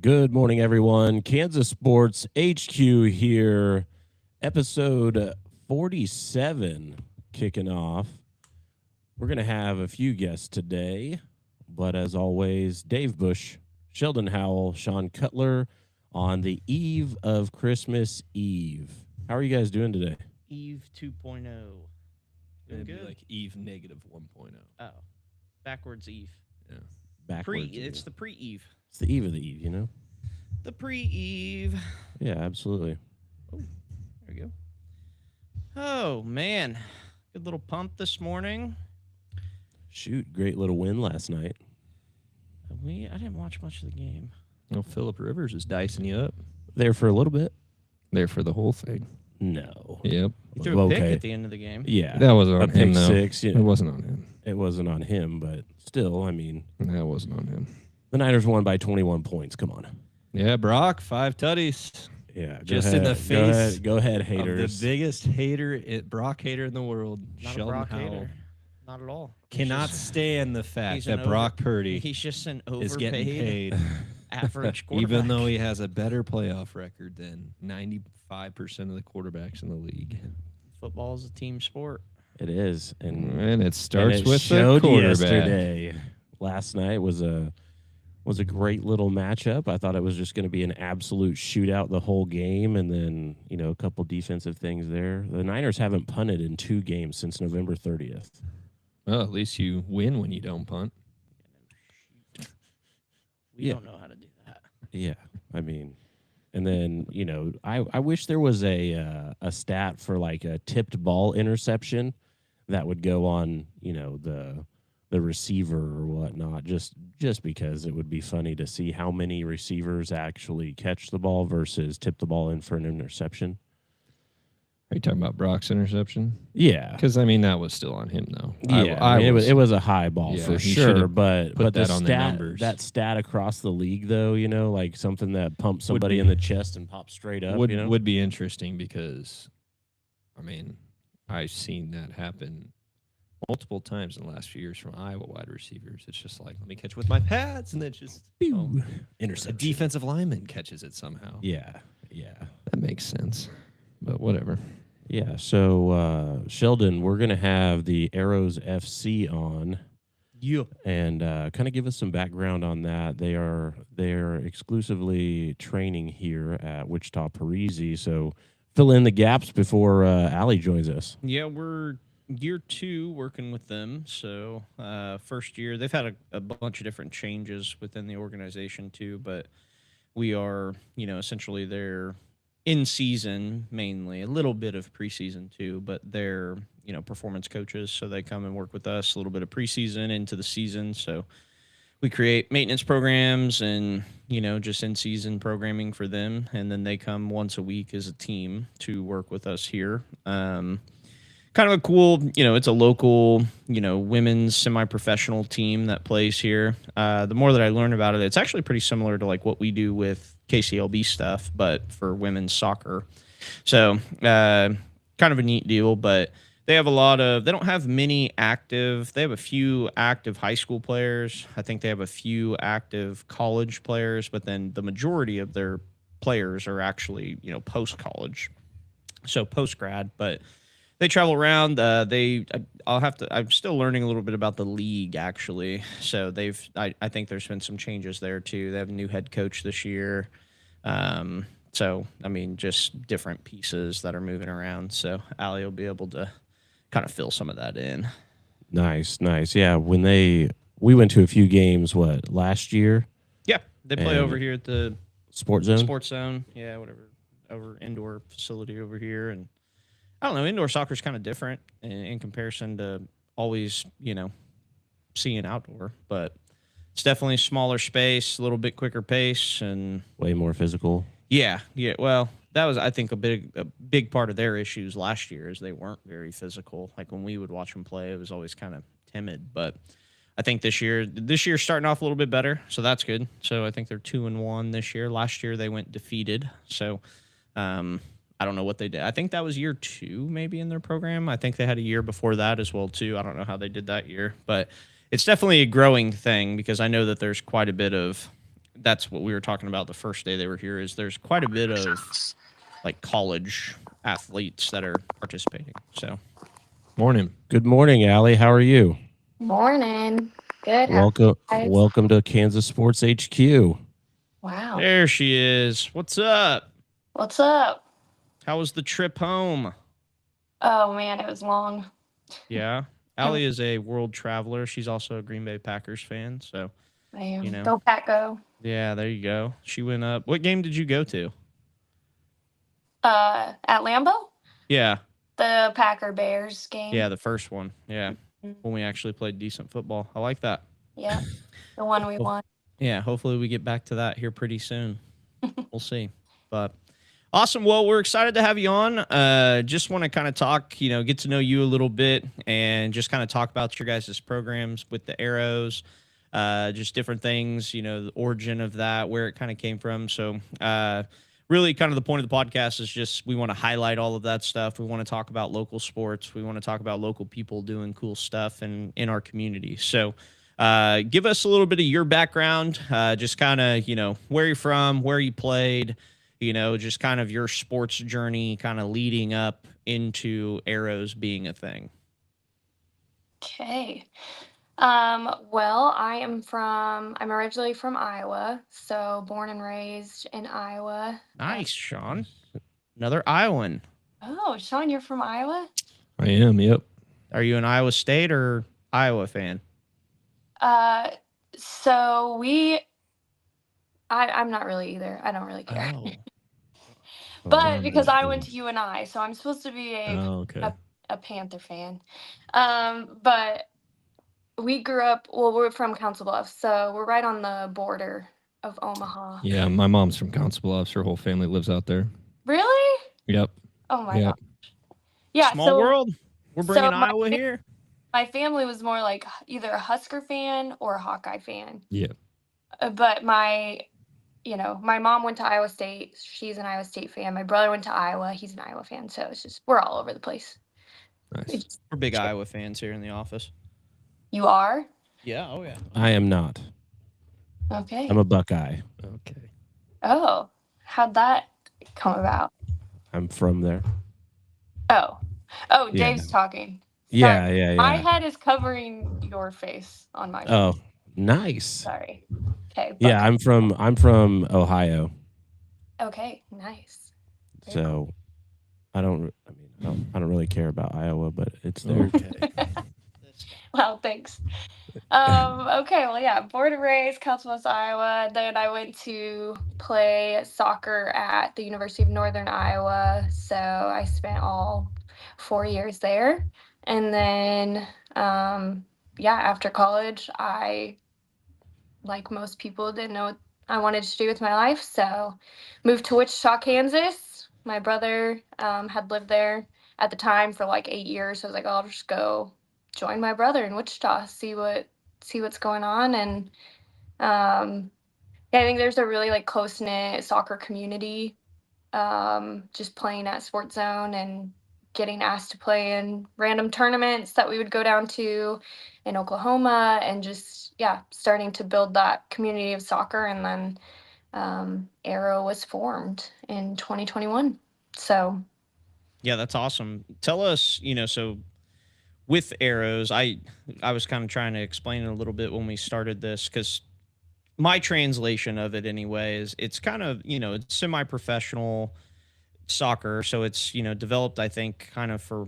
Good morning, everyone. Kansas Sports HQ here, episode 47 kicking off. We're going to have a few guests today, but as always, Dave Bush, Sheldon Howell, Sean Cutler on the eve of Christmas Eve. How are you guys doing today? Eve 2.0. It'd be Good. like Eve negative 1.0. Oh, backwards Eve. Yeah. Backwards. It's the pre-Eve. It's the eve of the eve, you know? The pre-Eve. Yeah, absolutely. There we go. Oh man, good little pump this morning. Shoot, great little win last night. I didn't watch much of the game. Well, Phillip Rivers is dicing you up There for a little bit. there for the whole thing. No. Yep. He threw a pick Okay. at the end of the game. Yeah. That was a on pick him, though. six. You It know, wasn't on him. it wasn't on him, but still, I mean, That wasn't on him. the Niners won by 21 points. Come on. Yeah, Brock, 5 tutties. Yeah. Just in the face Go ahead, Of haters. the biggest hater, Brock hater in the world, Not a Sheldon Brock Howell. hater. Not at all. Cannot stand the fact he's that an Brock Purdy He's just an is getting overpaid paid, average quarterback. even though he has a better playoff record than 95% of the quarterbacks in the league. Football is a team sport. It is. And it starts and it with the showed quarterback. yesterday. Last night was a great little matchup. I thought it was just going to be an absolute shootout the whole game, and then a couple defensive things there. The Niners haven't punted in 2 games since November 30th. Well, at least you win when you don't punt. We Yeah. don't know how to do that. Yeah, I mean, and then I wish there was a stat for like a tipped ball interception that would go on the receiver or whatnot, just because it would be funny to see how many receivers actually catch the ball versus tip the ball in for an interception. Are you talking about Brock's interception? Yeah. Because, I mean, that was still on him, though. Yeah, I mean, it was a high ball Yeah, for he sure, should've but put the that on the stat, numbers. that stat across the league, though, like something that pumps Would somebody be- in the chest and pops straight up, would be interesting because, I mean, I've seen that happen multiple times in the last few years from Iowa wide receivers. It's just like, let me catch with my pads, and then just a interception. defensive lineman catches it somehow. Yeah. That makes sense, but whatever. Yeah, so Sheldon, we're going to have the Arrows FC on and kind of give us some background on that. They're exclusively training here at Wichita Parisi, so fill in the gaps before Allie joins us. Yeah, we're year 2 working with them. So first year, they've had a bunch of different changes within the organization too, but we are, essentially their in season mainly, a little bit of preseason too, but they're, performance coaches. So they come and work with us a little bit of preseason into the season. So we create maintenance programs and, just in season programming for them. And then they come once a week as a team to work with us here. Kind of a cool, it's a local, women's semi-professional team that plays here. The more that I learn about it, it's actually pretty similar to like what we do with KCLB stuff, but for women's soccer. So kind of a neat deal, but they have they don't have many active, they have a few active high school players. I think they have a few active college players, but then the majority of their players are actually, post-college. So post-grad, but they travel around. I'm still learning a little bit about the league, actually. So I think there's been some changes there too. They have a new head coach this year. So I mean, just different pieces that are moving around. So Allie will be able to kind of fill some of that in. Nice. Yeah, we went to a few games, last year? Yeah, they play And over here at the Sports Zone? Sports Zone. Yeah, whatever, over indoor facility over here. And I don't know, indoor soccer is kind of different in comparison to always, seeing outdoor, but it's definitely smaller space, a little bit quicker pace, and Way more physical. yeah. Well, that was, I think, a big part of their issues last year is they weren't very physical. Like when we would watch them play, it was always kind of timid. But I think this year's starting off a little bit better, so that's good. So I think they're 2-1 this year. Last year they went defeated. So I don't know what they did. I think that was year 2 maybe in their program. I think they had a year before that as well too. I don't know how they did that year, but it's definitely a growing thing because I know that there's quite a bit of that's what we were talking about the first day they were here. Is there's quite a bit of like college athletes that are participating. So Morning. Good morning, Allie. How are you? Morning. Good. Welcome, guys? welcome to Kansas Sports HQ. Wow. there she is. What's up? What's up? How was the trip home? Oh man, it was long. Yeah. Allie is a world traveler. She's also a Green Bay Packers fan. So, I am. You know. Go Pack Go. yeah, there you go. She went up. What game did you go to? At Lambeau, Yeah. the Packer Bears game. Yeah, the first one. Yeah. Mhm. When we actually played decent football. I like that. Yeah. The one we Oh. won. Yeah, hopefully we get back to that here pretty soon. We'll see. But awesome. Well, we're excited to have you on. Just want to kind of talk, get to know you a little bit and just kind of talk about your guys' programs with the Arrows, just different things, the origin of that, where it kind of came from. So, really kind of the point of the podcast is just we want to highlight all of that stuff. We want to talk about local sports. We want to talk about local people doing cool stuff in our community. So, give us a little bit of your background, just kind of, where you're from, where you played, just kind of your sports journey kind of leading up into Arrows being a thing. Okay. Well, I'm originally from Iowa, so born and raised in Iowa. Nice, Sean. Another Iowan. Oh, Sean, you're from Iowa? I am. Yep. Are you an Iowa State or Iowa fan? So I'm not really either. I don't really care. Oh. But because I went to UNI, so I'm supposed to be Oh, okay. a Panther fan. But we grew up, well, we're from Council Bluffs, so we're right on the border of Omaha. Yeah, my mom's from Council Bluffs. Her whole family lives out there. Really? Yep. Oh my Yeah. god. Yeah, Small so world. We're bringing my Iowa here. my family was more like either a Husker fan or a Hawkeye fan. Yeah. But my mom went to Iowa State. She's an Iowa State fan. My brother went to Iowa. He's an Iowa fan. So it's just, we're all over the place. Nice. We're big Iowa fans here in the office. You are? Yeah. Oh, yeah. I am not. Okay. I'm a Buckeye. Okay. Oh, how'd that come about? I'm from there. Oh, Yeah. Dave's talking. Yeah, Sorry. yeah, My yeah. head is covering your face on my Oh, face. nice. Sorry. Okay. Yeah, I'm from Ohio, Okay, nice. Very so I don't really care about Iowa, but it's there. Okay. Well, thanks. Okay, well, yeah, born and raised, Council Bluffs, Iowa. Then I went to play soccer at the University of Northern Iowa. So I spent all 4 years there. And then, after college, I, like most people, didn't know what I wanted to do with my life. So moved to Wichita, Kansas. My brother had lived there at the time for like 8 years. So I was like, I'll just go join my brother in Wichita, see what's going on. And I think there's a really like close-knit soccer community, just playing at Sports Zone and getting asked to play in random tournaments that we would go down to in Oklahoma, and just starting to build that community of soccer. And then Arrow was formed in 2021. So Yeah, that's awesome. Tell us, so with Arrows, I was kind of trying to explain it a little bit when we started this, because my translation of it anyway is it's kind of, it's semi-professional soccer. So it's, developed, I think, kind of for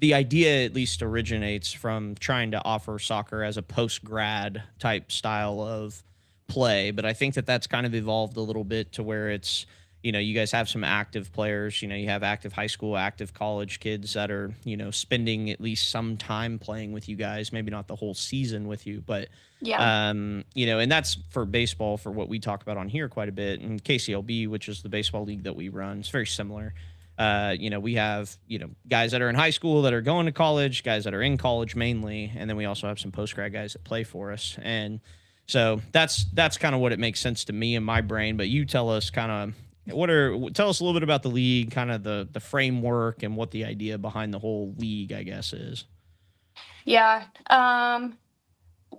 the idea, at least originates from trying to offer soccer as a post-grad type style of play. But I think that that's kind of evolved a little bit to where it's, you guys have some active players, you have active high school, active college kids that are, spending at least some time playing with you guys, maybe not the whole season with you, but, and that's for baseball, for what we talk about on here quite a bit. And KCLB, which is the baseball league that we run, it's very similar. We have, guys that are in high school that are going to college, guys that are in college mainly. And then we also have some post-grad guys that play for us. And so that's kind of what it makes sense to me in my brain. But you tell us kind of, tell us a little bit about the league, kind of the framework and what the idea behind the whole league, I guess, is. Yeah.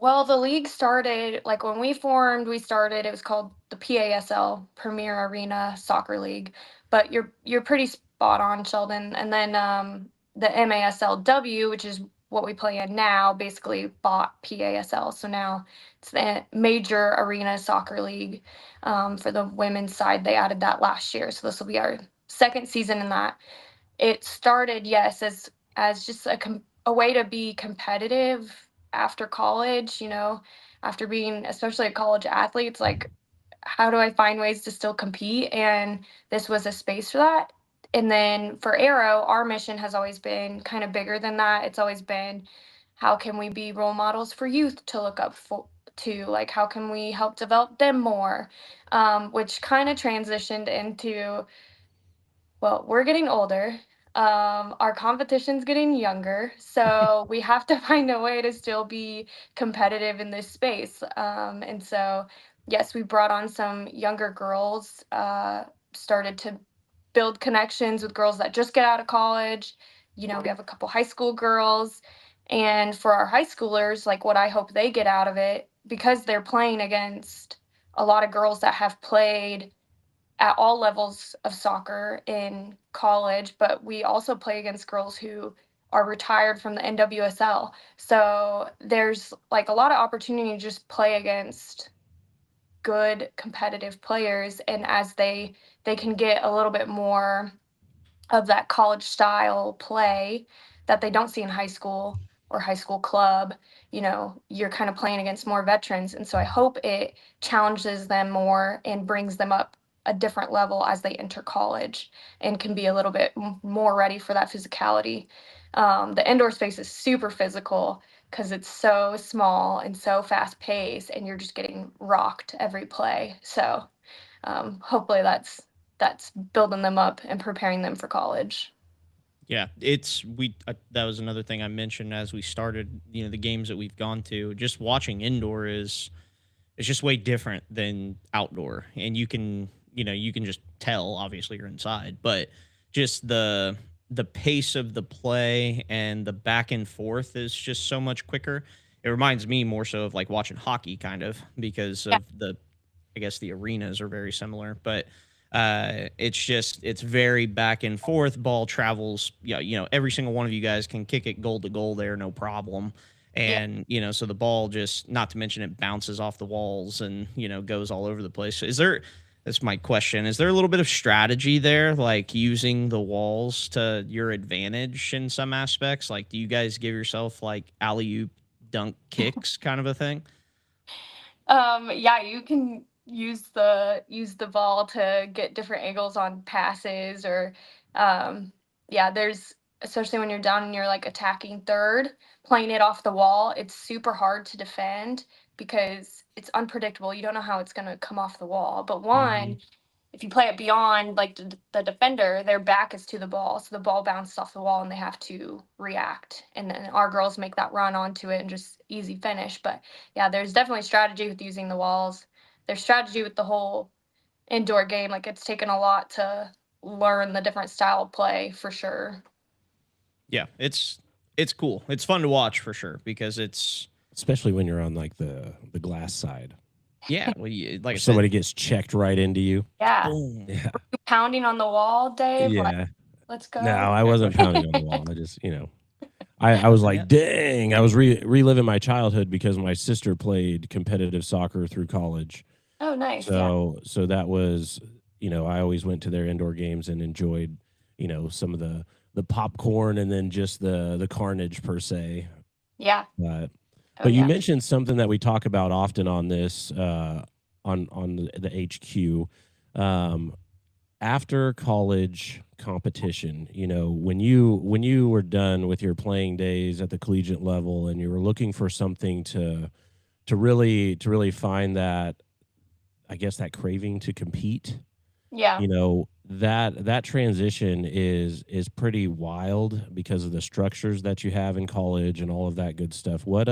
Well, the league started like when we formed, it was called the PASL, Premier Arena Soccer League. But you're pretty spot on, Sheldon. And then the MASLW, which is what we play in now, basically bought PASL. So now it's the Major Arena Soccer League. For the women's side, they added that last year. So this will be our second season in that. It started, yes, as just a way to be competitive after college, after being especially a college athlete. It's like, how do I find ways to still compete? And this was a space for that. And then for Arrow, our mission has always been kind of bigger than that. It's always been, how can we be role models for youth to look up to? Like, how can we help develop them more? Which kind of transitioned into, well, we're getting older. Our competition's getting younger, so we have to find a way to still be competitive in this space. And so, yes, we brought on some younger girls, started to build connections with girls that just get out of college. We have a couple high school girls. And for our high schoolers, like what I hope they get out of it, because they're playing against a lot of girls that have played at all levels of soccer in college, but we also play against girls who are retired from the NWSL. So there's like a lot of opportunity to just play against good competitive players, and as they can get a little bit more of that college style play that they don't see in high school or high school club. You're kind of playing against more veterans, and so I hope it challenges them more and brings them up a different level as they enter college and can be a little bit more ready for that physicality. The indoor space is super physical because it's so small and so fast paced, and you're just getting rocked every play. So hopefully that's building them up and preparing them for college. Yeah, that was another thing I mentioned as we started, the games that we've gone to. Just watching indoor is just way different than outdoor. And you can just tell, obviously you're inside, but just the pace of the play and the back and forth is just so much quicker. It reminds me more so of like watching hockey kind of, because of I guess the arenas are very similar, but it's very back and forth. Ball travels, every single one of you guys can kick it goal to goal there, no problem. And so the ball, just not to mention, it bounces off the walls and goes all over the place. That's my question, is there a little bit of strategy there, like using the walls to your advantage in some aspects? Like, do you guys give yourself like alley-oop dunk kicks kind of a thing? Yeah, you can use the ball to get different angles on passes, or there's, especially when you're down and you're like attacking third, playing it off the wall, it's super hard to defend because it's unpredictable. You don't know how it's going to come off the wall. But if you play it beyond, like the defender, their back is to the ball, so the ball bounces off the wall and they have to react. And then our girls make that run onto it and just easy finish. But yeah, there's definitely strategy with using the walls. There's strategy with the whole indoor game. Like, it's taken a lot to learn the different style of play for sure. Yeah, it's cool. It's fun to watch for sure, because it's, especially when you're on like the glass side. Yeah, well, like somebody gets checked right into you. Yeah. Boom. Yeah. Pounding on the wall, Dave. Yeah. Like, let's go. No, I wasn't pounding on the wall. I just, I was like, dang, I was reliving my childhood because my sister played competitive soccer through college. Oh, nice. So that was, I always went to their indoor games and enjoyed, some of the popcorn and then just the carnage per se. Yeah. But you mentioned something that we talk about often on this, on the HQ, after college competition. When you were done with your playing days at the collegiate level and you were looking for something to really find that, I guess, that craving to compete. Yeah. That transition is pretty wild because of the structures that you have in college and all of that good stuff. What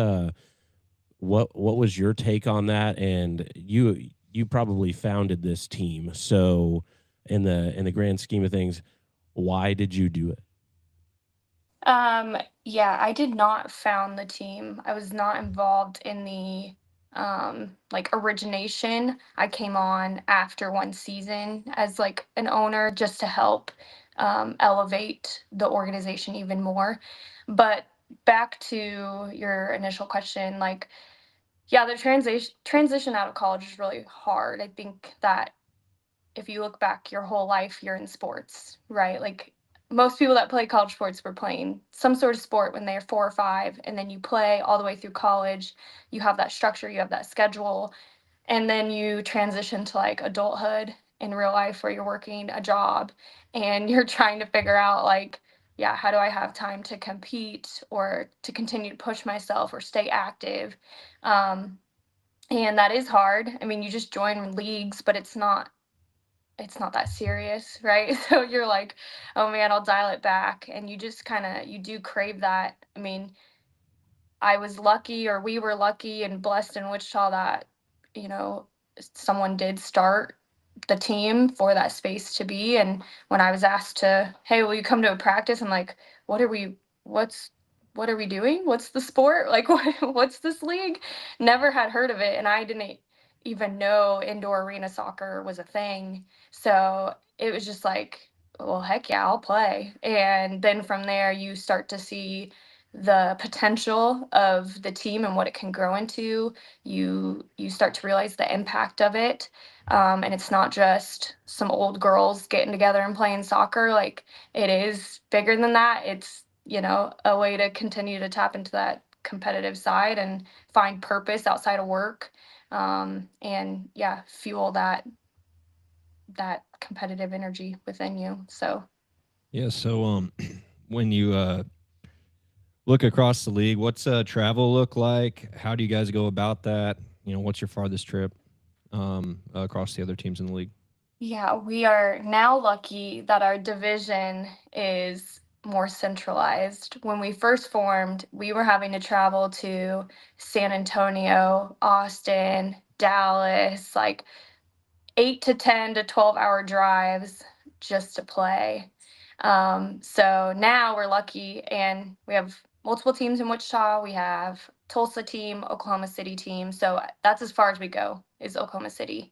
was your take on that? And you probably founded this team. So in the grand scheme of things, why did you do it? Yeah, I did not found the team. I was not involved in the like origination. I came on after one season as like an owner just to help elevate the organization even more. But back to your initial question, like yeah, the transition out of college is really hard. I think that if you look back your whole life, you're in sports, right? Like most people that play college sports were playing some sort of sport when they're 4 or 5, and then you play all the way through college. You have that structure, you have that schedule, and then you transition to like adulthood in real life where you're working a job and you're trying to figure out like, yeah, how do I have time to compete or to continue to push myself or stay active? Um, and that is hard. I mean, you just join leagues, but it's not that serious, right? So you're like, oh man, I'll dial it back. And you just kind of, you do crave that. I mean, I was lucky, or we were lucky and blessed in Wichita that, you know, someone did start the team for that space to be. And when I was asked to, hey, will you come to a practice? I'm like, what are we, what's, what are we doing? What's the sport? Like, what's this league? Never had heard of it. And I didn't even know indoor arena soccer was a thing. So it was just like, well, heck yeah, I'll play. And then from there, you start to see the potential of the team and what it can grow into. You start to realize the impact of it, and it's not just some old girls getting together and playing soccer. Like it is bigger than that. It's a way to continue to tap into that competitive side and find purpose outside of work, and yeah, fuel that competitive energy within you. So Yeah. So when you look across the league, what's travel look like? How do you guys go about that? What's your farthest trip across the other teams in the league? yeah, we are now lucky that our division is more centralized. When we first formed, we were having to travel to San Antonio, Austin, Dallas, like 8 to 10 to 12-hour drives just to play. So now we're lucky, and we have multiple teams in Wichita. We have Tulsa team, Oklahoma City team. So that's as far as we go is Oklahoma City,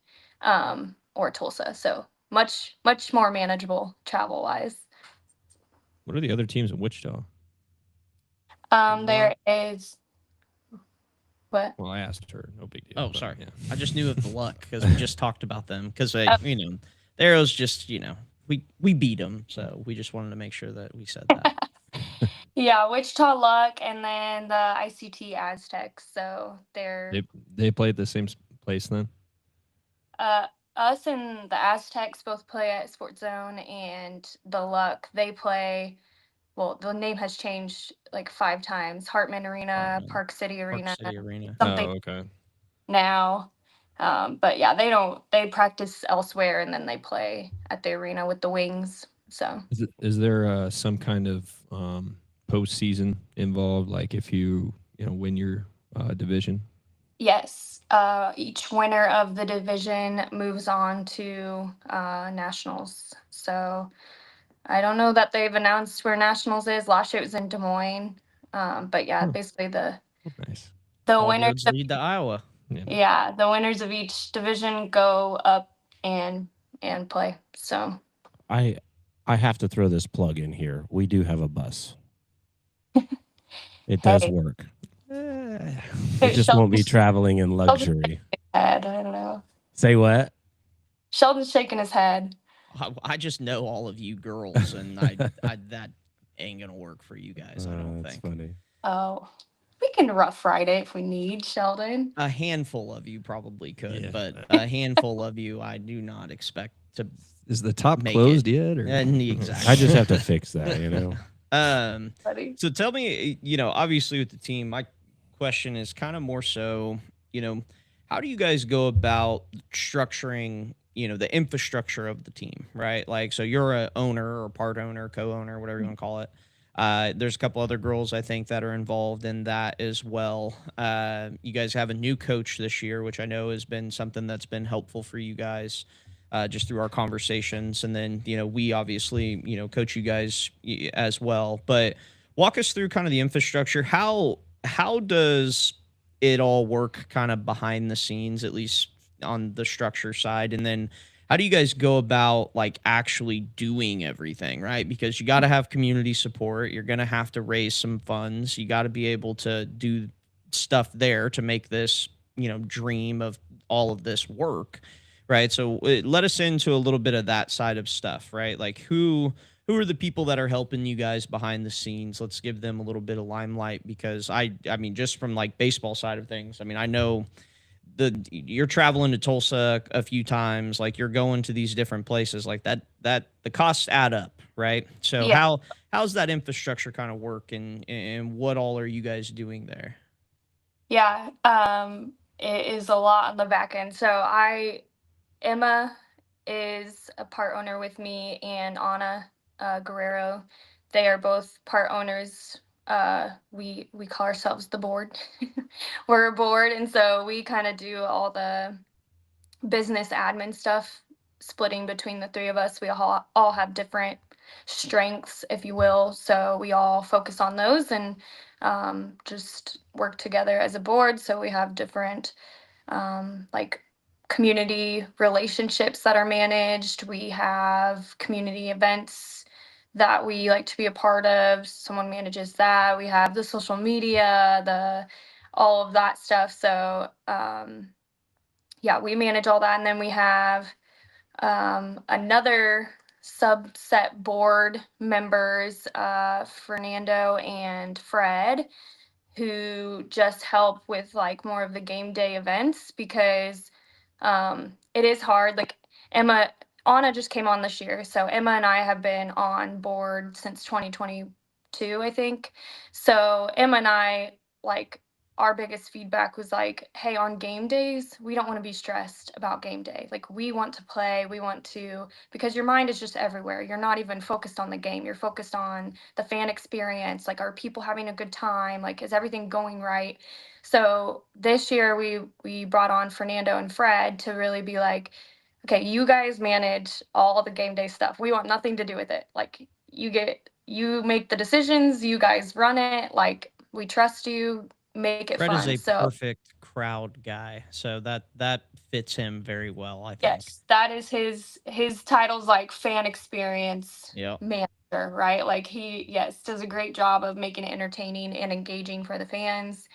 or Tulsa. So much more manageable travel wise. What are the other teams in Wichita? There is what? Well, I asked her. No big deal. Oh, but, sorry. Yeah. I just knew of the luck because we just talked about them. Because Oh. the Arrows just we beat them, so we just wanted to make sure that we said that. Yeah, Wichita Luck, and then the ICT Aztecs. So they're They play at the same place then. us and the Aztecs both play at Sports Zone, and the Luck they play. Well, the name has changed like 5 times. Hartman Arena, Hartman. Park City Arena, Park City Arena. something Oh, okay. now. But yeah, they practice elsewhere, and then they play at the arena with the Wings. So Is there some kind of postseason involved? Like if you win your division? yes, each winner of the division moves on to nationals. So I don't know that they've announced where nationals is. Last year it was in Des Moines. But yeah, Hmm. basically the Nice. the All winners roads of, lead to Iowa. yeah, the winners of each division go up and play. So I have to throw this plug in here. We do have a bus. It does Hey. work. Eh, It just won't be Sheldon's traveling in luxury. head. I don't know. Say what? Sheldon's shaking his head. I just know all of you girls, and I that ain't gonna work for you guys. I don't That's think. funny. Oh, we can Rough Ride it if we need, Sheldon. A handful of you probably could, Yeah. but a handful of you, I do not expect to. Is the top Make closed it. yet? Or? Exactly. I just have to fix that, Buddy. So tell me, obviously with the team, my question is kind of more so, how do you guys go about structuring, the infrastructure of the team, right? Like, so you're a owner or part owner, co-owner, whatever you want to call it. There's a couple other girls I think that are involved in that as well. You guys have a new coach this year, which I know has been something that's been helpful for you guys. Just through our conversations, and then we obviously coach you guys as well. But walk us through kind of the infrastructure. How does it all work kind of behind the scenes, at least on the structure side? And then how do you guys go about like actually doing everything, right? Because you got to have community support. You're going to have to raise some funds. You got to be able to do stuff there to make this, dream of all of this work, right? So let us into a little bit of that side of stuff, right? Like who are the people that are helping you guys behind the scenes? Let's give them a little bit of limelight, because I mean, just from like baseball side of things, I mean, I know you're traveling to Tulsa a few times, like you're going to these different places like that the costs add up, right? So Yeah. how's that infrastructure kind of work, and what all are you guys doing there? Yeah, it is a lot on the back end. So Emma is a part owner with me, and Anna Guerrero. They are both part owners. We call ourselves the board. We're a board, and so we kind of do all the business admin stuff, splitting between the three of us. We all have different strengths, if you will. So we all focus on those and just work together as a board. So we have different like community relationships that are managed. We have community events that we like to be a part of. Someone manages that. We have the social media, all of that stuff. So yeah, we manage all that. And then we have another subset board members, Fernando and Fred, who just help with like more of the game day events, because it is hard. Like Anna just came on this year, so Emma and I have been on board since 2022, I think. So Emma and I, like, our biggest feedback was like, hey, on game days, we don't want to be stressed about game day. Like, we want to play, because your mind is just everywhere. You're not even focused on the game. You're focused on the fan experience. Like, are people having a good time? Like, is everything going right? So this year we brought on Fernando and Fred to really be like, okay, you guys manage all the game day stuff. We want nothing to do with it. Like, you make the decisions, you guys run it. Like, we trust you, make it Fred is fun. a So perfect crowd guy, so that fits him very well, I think. yes, that is his title's like fan experience Yeah. manager, right? Like, he, yes, does a great job of making it entertaining and engaging for the fans.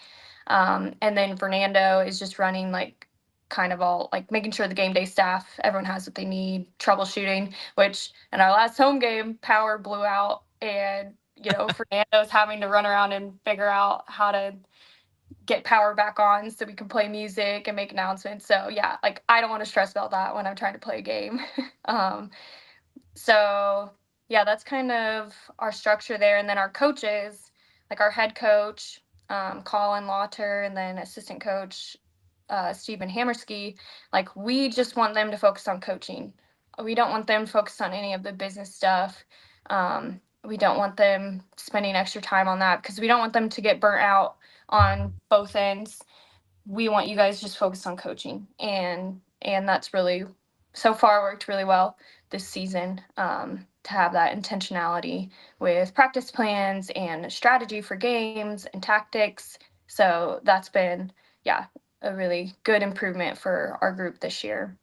And then Fernando is just running like kind of all like making sure the game day staff, everyone has what they need, troubleshooting, which in our last home game, power blew out, and Fernando's having to run around and figure out how to get power back on so we can play music and make announcements. So yeah, like, I don't want to stress about that when I'm trying to play a game. So yeah, that's kind of our structure there. And then our coaches, like our head coach, Colin Lauter, and then assistant coach, Stephen Hammerski, like, we just want them to focus on coaching. We don't want them focused on any of the business stuff. We don't want them spending extra time on that, because we don't want them to get burnt out on both ends. We want you guys just focused on coaching, and that's really, so far, worked really well this season, to have that intentionality with practice plans and strategy for games and tactics. So that's been, yeah, a really good improvement for our group this year.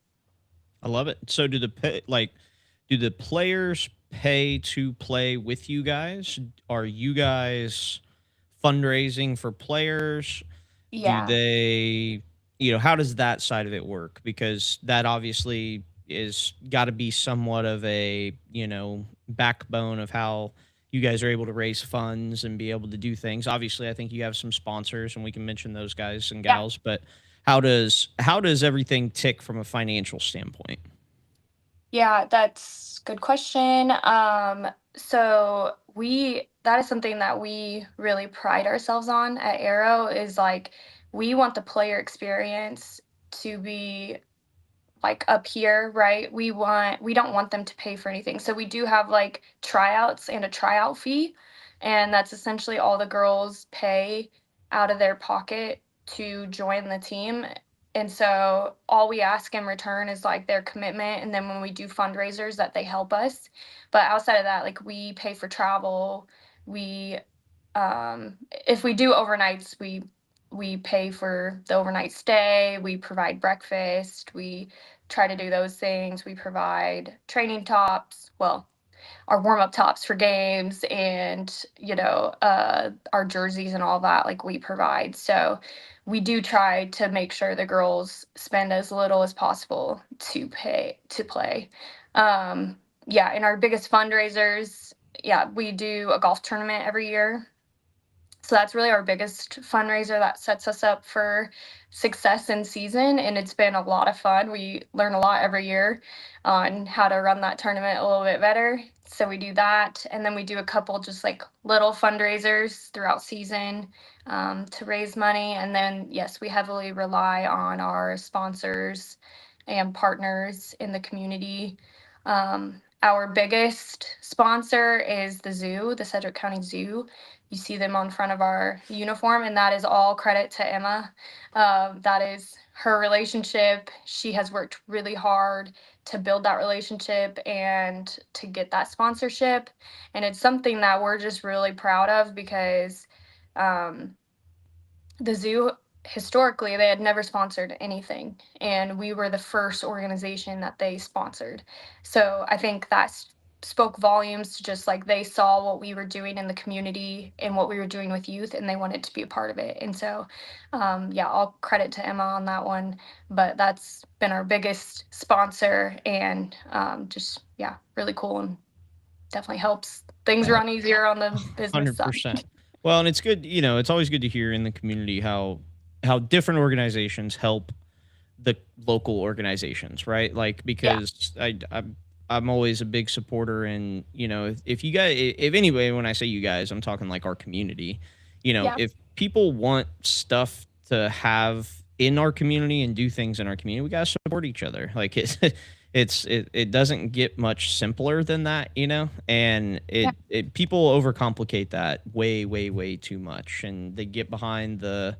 I love it. So do the players pay to play with you guys? Are you guys fundraising for players? Yeah. Do they, how does that side of it work? Because that obviously is got to be somewhat of a, backbone of how you guys are able to raise funds and be able to do things. Obviously, I think you have some sponsors, and we can mention those guys and Yeah. gals, but how does everything tick from a financial standpoint? Yeah, that's a good question. So that is something that we really pride ourselves on at Arrow, is like, we want the player experience to be like up here, right? We don't want them to pay for anything. So we do have like tryouts and a tryout fee, and that's essentially all the girls pay out of their pocket to join the team. And so all we ask in return is like their commitment, and then when we do fundraisers, that they help us. But outside of that, like, we pay for travel, we if we do overnights, we pay for the overnight stay, we provide breakfast, we try to do those things. We provide training tops, well, our warm-up tops for games, and our jerseys and all that, like, we provide. So we do try to make sure the girls spend as little as possible to play. Yeah, and our biggest fundraisers, yeah, we do a golf tournament every year. So that's really our biggest fundraiser that sets us up for success in season. And it's been a lot of fun. We learn a lot every year on how to run that tournament a little bit better. So we do that. And then we do a couple just like little fundraisers throughout season to raise money. And then, yes, we heavily rely on our sponsors and partners in the community. Our biggest sponsor is the zoo, the Sedgwick County Zoo. You see them on front of our uniform, and that is all credit to Emma. That is her relationship. She has worked really hard to build that relationship and to get that sponsorship. And it's something that we're just really proud of because the zoo, historically, they had never sponsored anything, and we were the first organization that they sponsored. So I think that spoke volumes to just like they saw what we were doing in the community and what we were doing with youth, and they wanted to be a part of it. And so yeah, all credit to Emma on that one, but that's been our biggest sponsor, and just, yeah, really cool, and definitely helps things run easier on the business side. 100%. Well, and it's good, it's always good to hear in the community how different organizations help the local organizations, right? Like, because I'm always a big supporter, and if you guys, if anybody, when I say you guys, I'm talking like our community. If people want stuff to have in our community and do things in our community, we gotta support each other. Like, it doesn't get much simpler than that, and people overcomplicate that way too much, and they get behind the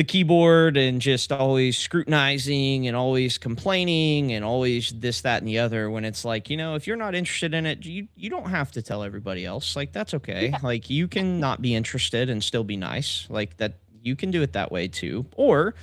keyboard and just always scrutinizing and always complaining and always this, that, and the other, when it's like, if you're not interested in it, you don't have to tell everybody else. Like, that's okay. Yeah. Like, you can not be interested and still be nice. Like, that, you can do it that way too. Or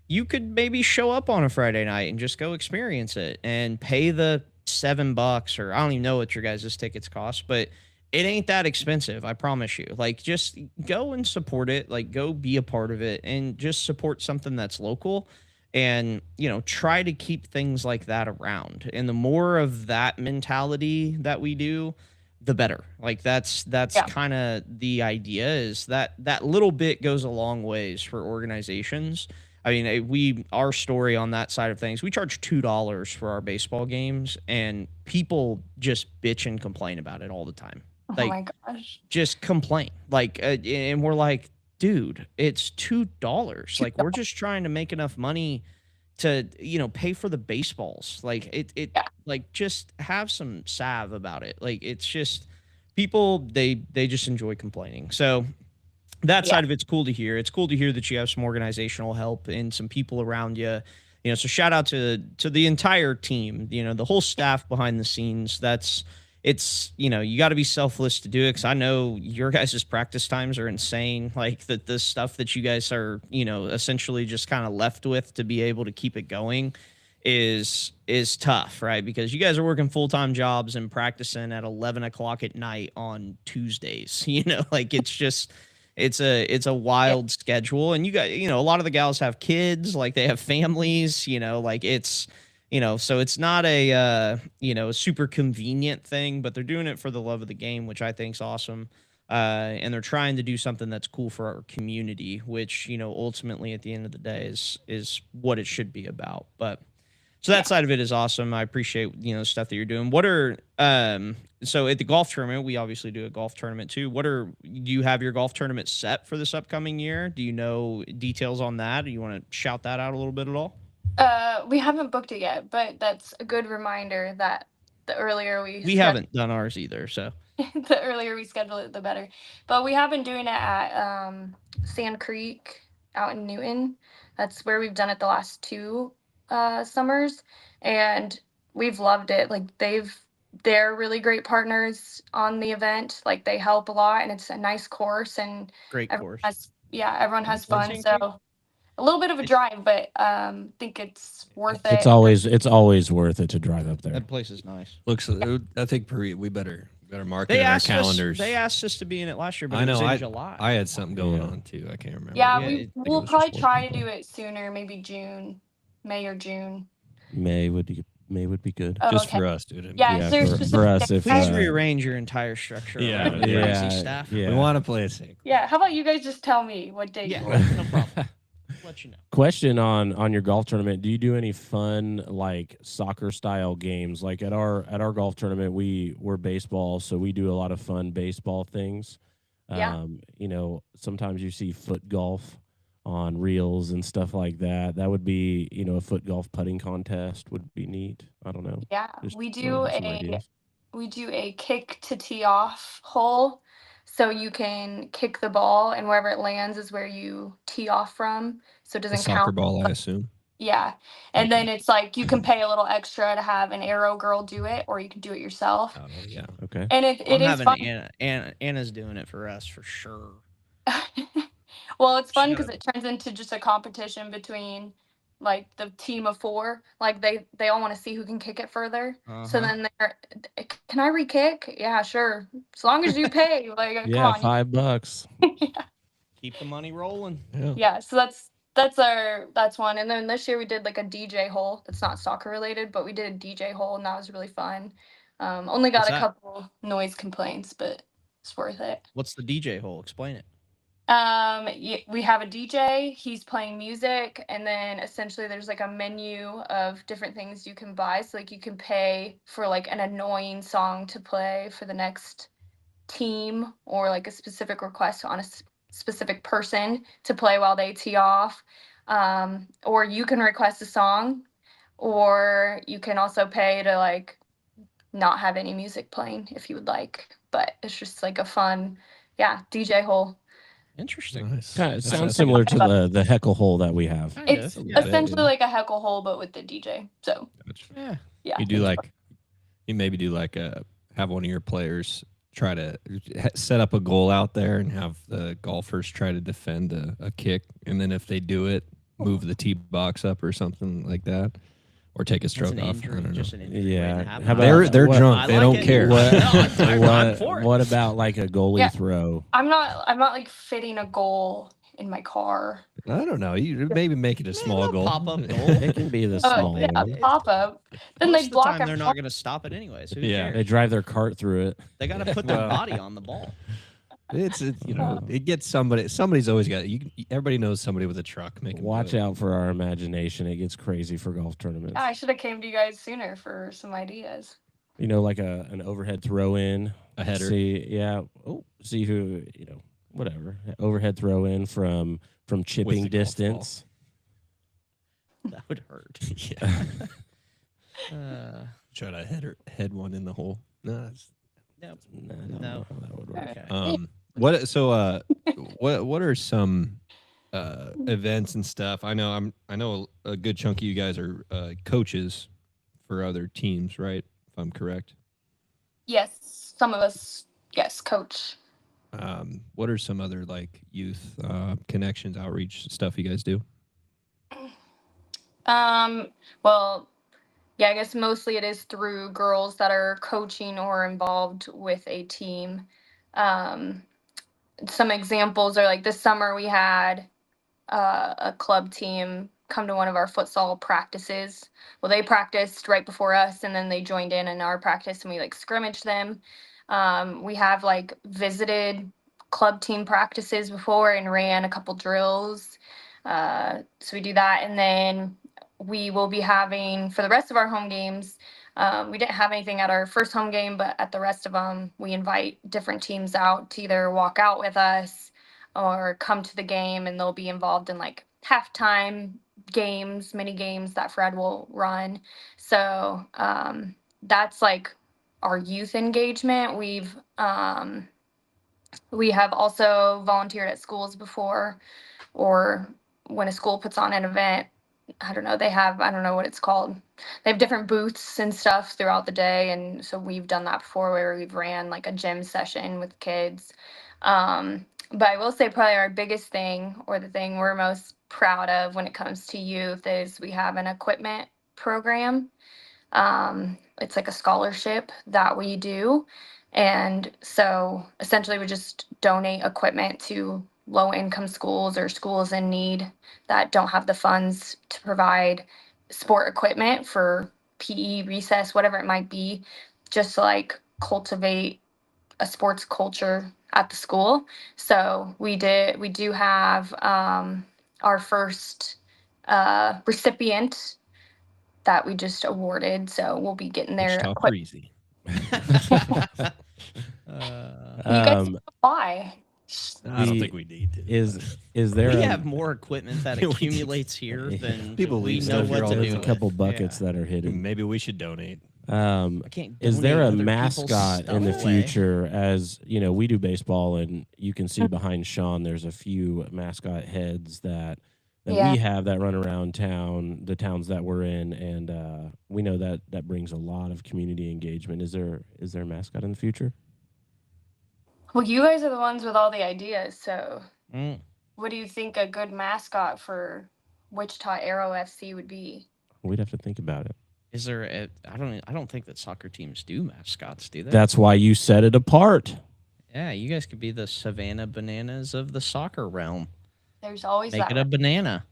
you could maybe show up on a Friday night and just go experience it and pay the $7, or I don't even know what your guys' tickets cost, but it ain't that expensive, I promise you. Like, just go and support it. Like, go be a part of it and just support something that's local, and, try to keep things like that around. And the more of that mentality that we do, the better. Like, that's kind of the idea, is that little bit goes a long ways for organizations. I mean, our story on that side of things, we charge $2 for our baseball games, and people just bitch and complain about it all the time. Like, oh my gosh. Just complain. Like, and we're like, dude, it's $2. Like, we're just trying to make enough money to, pay for the baseballs. Like, like, just have some salve about it. Like, it's just, people, they just enjoy complaining. So that side of it's cool to hear. It's cool to hear that you have some organizational help and some people around you. So shout out to the entire team, the whole staff behind the scenes. It's you got to be selfless to do it, because I know your guys' practice times are insane. Like, the stuff that you guys are, essentially just kind of left with to be able to keep it going is tough, right? Because you guys are working full-time jobs and practicing at 11 o'clock at night on Tuesdays. Like, it's just, it's a wild schedule. And you got, a lot of the gals have kids, like, they have families, like, it's, so it's not a, super convenient thing, but they're doing it for the love of the game, which I think is awesome. And they're trying to do something that's cool for our community, which, ultimately at the end of the day is what it should be about. But so that side of it is awesome. I appreciate, stuff that you're doing. What are, so at the golf tournament, we obviously do a golf tournament too. Do you have your golf tournament set for this upcoming year? Do you know details on that? Do you want to shout that out a little bit at all? We haven't booked it yet, but that's a good reminder that the earlier we haven't done ours either, so the earlier we schedule it, the better. But we have been doing it at Sand Creek out in Newton. That's where we've done it the last 2 summers, and we've loved it. Like, they've they're really great partners on the event. Like they help a lot, and it's a nice course, and Great everyone course. everyone has fun. Thank So you. a little bit of a drive, but think it's worth It's it. always worth it to drive up there. That place is nice. Looks. I think we better mark it They in our asked calendars. us. They asked us to be in it last year, but I it was know. in July. I had something going Yeah. on too. I can't remember. Yeah, Yeah, it- it we'll was probably just try to working. do it sooner, maybe June, May or June. May would be good. Oh, Just okay. for us, dude. Yeah, Yeah, is there a for specific us, day? if, Please uh, rearrange your entire structure. Yeah, around yeah. crazy Yeah, staff. yeah. We want to play it safe. Yeah, how about you guys just tell me what day Yeah, you want? no problem. Let you know. Question on your golf tournament: do you do any fun like soccer style games? Like at our golf tournament, we're baseball, so we do a lot of fun baseball things. Yeah. Sometimes you see foot golf on reels and stuff like that. That would be, a foot golf putting contest would be neat. I don't know. Yeah, Just we throwing do out some a ideas. kick to tee off hole. So you can kick the ball and wherever it lands is where you tee off from. So it A doesn't soccer count. ball, I assume. Yeah. And then it's like you can pay a little extra to have an arrow girl do it, or you can do it yourself. Oh yeah. Okay. And it I'm is having fun. Anna's doing it for us for sure. Well, it's fun She because it turns into just a competition between like the team of four. Like they all want to see who can kick it further. So Uh-huh. then they're, can I re-kick? Yeah, sure. As long as you pay. Like, come Yeah, on. $5. Keep the money rolling. Yeah. Yeah, so that's one. And then this year we did like a DJ hole. That's not soccer related, but we did a DJ hole and that was really fun. Only got What's a that? couple noise complaints, but it's worth it. What's the DJ hole? Explain it. We have a DJ, he's playing music, and then essentially there's like a menu of different things you can buy. So like you can pay for like an annoying song to play for the next team, or like a specific request on a specific person to play while they tee off. Or you can request a song, or you can also pay to like not have any music playing if you would like. But it's just like a fun, DJ hole. Interesting. Nice. Kind of That's- sounds that's- similar to the heckle hole that we have. Kind It's of. Yeah, essentially yeah. like a heckle hole, but with the DJ. So Yeah. yeah, You do like, you maybe do like have one of your players try to set up a goal out there and have the golfers try to defend a kick, and then if they do it, move the tee box up or something like that, or take a That's stroke an off. injury. I don't know. Just an injury. Yeah. waiting to happen. How about- They're what- drunk. I They like don't it. care. What, No, I'm for it. what about like a goalie Yeah. throw? I'm not like fitting a goal in my car. I don't know. You maybe make it a small little goal. pop-up goal. It can be the small Yeah, one. pop up. Then Most they of the block time, they're every not going to stop it anyway. So who Yeah. They cares? drive their cart through it. They got to put their Well. body on the ball. It's it gets somebody. Somebody's always got. Everybody knows somebody with a truck making. Watch out for our imagination. It gets crazy for golf tournaments. I should have came to you guys sooner for some ideas. Like an overhead throw in. a header. See who, whatever. Overhead throw in from chipping the golf distance. That would hurt. Yeah. Uh, Try to head one in the hole. No. nope. Nah, I don't No. know how that would work. Okay. What are some events and stuff? I know a good chunk of you guys are coaches for other teams, right? If I'm correct. Yes, some of us, yes, coach. What are some other like youth connections, outreach stuff you guys do? Well, yeah, I guess mostly it is through girls that are coaching or involved with a team. Some examples are like this summer we had a club team come to one of our futsal practices. Well, they practiced right before us, and then they joined in our practice, and we like scrimmaged them. We have like visited club team practices before and ran a couple drills. So we do that, and then we will be having for the rest of our home games. We didn't have anything at our first home game, but at the rest of them, we invite different teams out to either walk out with us or come to the game, and they'll be involved in like halftime games, mini games that Fred will run. So that's like our youth engagement. We have also volunteered at schools before, or when a school puts on an event, I don't know, they have, I don't know what it's called. They have different booths and stuff throughout the day. And so we've done that before where we've ran like a gym session with kids. But I will say probably our biggest thing, or the thing we're most proud of when it comes to youth, is we have an equipment program. It's like a scholarship that we do. And so essentially we just donate equipment to low income schools or schools in need that don't have the funds to provide sport equipment for PE, recess, whatever it might be, just to like cultivate a sports culture at the school. So we do have our first recipient that we just awarded. So we'll be getting their Wichita equipment. Freezy. You guys can apply. I don't think we need to. Is there We a, have more equipment that We do. accumulates here than People we leave know stuff here what all to the do. there's a with. couple buckets Yeah. that are hidden. Maybe we should donate. I can't. Is there donate a other people's mascot in the stuff away. future? As you know, we do baseball, and you can see behind Sean, there's a few mascot heads that Yeah. we have that run around town, the towns that we're in, and we know that brings a lot of community engagement. Is there a mascot in the future? Well, you guys are the ones with all the ideas. So Mm. what do you think a good mascot for Wichita Aero FC would be? We'd have to think about it. Is there a? I don't think that soccer teams do mascots, do they? That's why you set it apart. Yeah, you guys could be the Savannah Bananas of the soccer realm. There's always Make that. it a banana.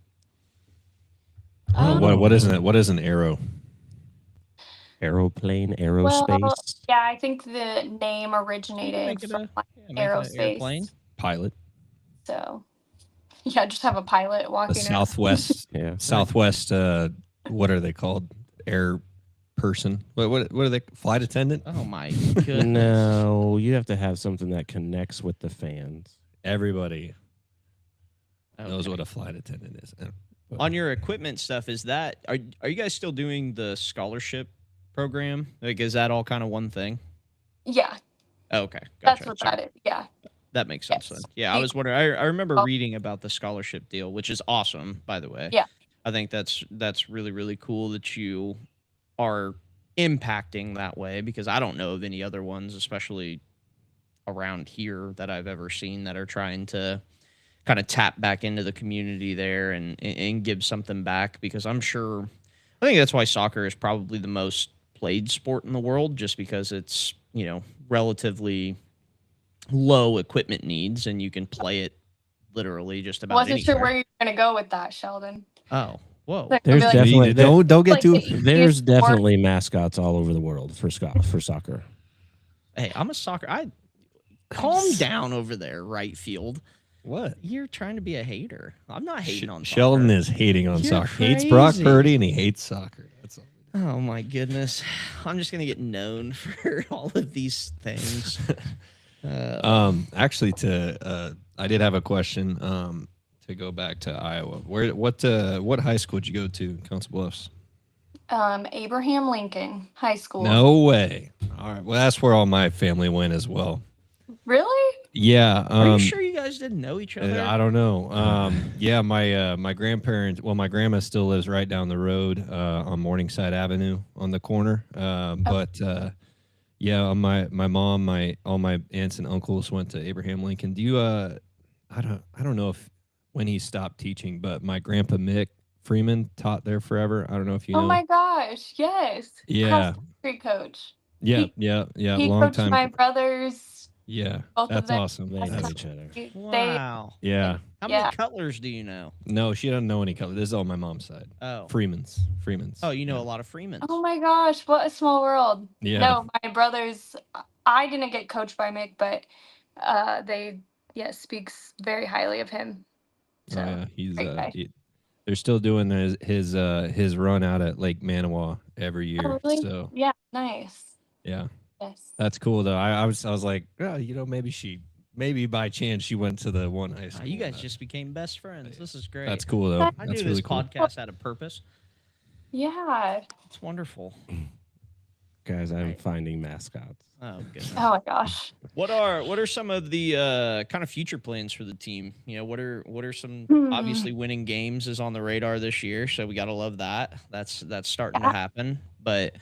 What is it? What is an arrow? Aeroplane, aerospace. Yeah, I think the name originated Make it from a- like, Yeah, make it an aerospace. airplane. Pilot. So yeah, just have a pilot The walking around. Southwest. Yeah. Southwest. What are they called? Air person. What are they? Flight attendant. Oh my goodness. No, you have to have something that connects with the fans. Everybody knows Okay. what a flight attendant is. On your equipment stuff, is that are you guys still doing the scholarship program? Like, is that all kind of one thing? Yeah, Oh, okay, that's gotcha. what Sorry. that is. Yeah. That makes sense Yes. then. Yeah, I We- was wondering. I remember Oh. reading about the scholarship deal, which is awesome, by the way. Yeah. I think that's really, really cool that you are impacting that way, because I don't know of any other ones, especially around here, that I've ever seen that are trying to kind of tap back into the community there and give something back, because I think that's why soccer is probably the most played sport in the world, just because it's, relatively low equipment needs and you can play it literally just about Wasn't sure anywhere. where you're gonna go with that, Sheldon. Oh, whoa. Like, There's like, definitely Don't get like too. the there's easiest sport- definitely mascots all over the world for soccer. Hey, I'm a soccer. Calm down over there, right field. What? You're trying to be a hater. I'm not hating on soccer. Sheldon is hating on You're soccer. Hates Brock crazy. Purdy and he hates soccer. That's all. Oh my goodness. I'm just gonna get known for all of these things. Actually, I did have a question. To go back to Iowa, what high school did you go to in Council Bluffs? Abraham Lincoln High School. No way. All right. Well, that's where all my family went as well. Really? Yeah. Are you sure you guys didn't know each other? I don't know. Yeah, my grandparents. Well, my grandma still lives right down the road on Morningside Avenue on the corner. But yeah, my mom, all my aunts and uncles went to Abraham Lincoln. Do you? I don't know if when he stopped teaching, but my grandpa Mick Freeman taught there forever. I don't know if you know. Oh my gosh! Yes. Yeah. Cross-country coach. Yeah, he- yeah. He Long coached time. my brothers. Yeah, both of that's them. awesome. They That's know not- each other. They, Wow. Yeah. How Yeah. many Cutlers do you know? No, she doesn't know any color. This is all my mom's side. Oh. Freeman's. Oh, you know Yeah. a lot of Freemans. oh my gosh! What a small world. Yeah. No, my brothers. I didn't get coached by Mick, but they speaks very highly of him. So Oh, yeah, he's great guy. they're still doing his run out at Lake Manawa every year. Oh, really? So Yeah, nice. yeah, Yes. that's cool though. I was like, oh, maybe by chance she went to the one high school. You guys just became best friends. This is great. That's cool though. I That's knew really this cool. podcast had a purpose. Yeah. It's wonderful. Guys, I'm finding mascots. Oh goodness. Oh my gosh. What are some of the kind of future plans for the team? You know, what are some obviously winning games is on the radar this year, so we gotta love that. That's starting to happen. But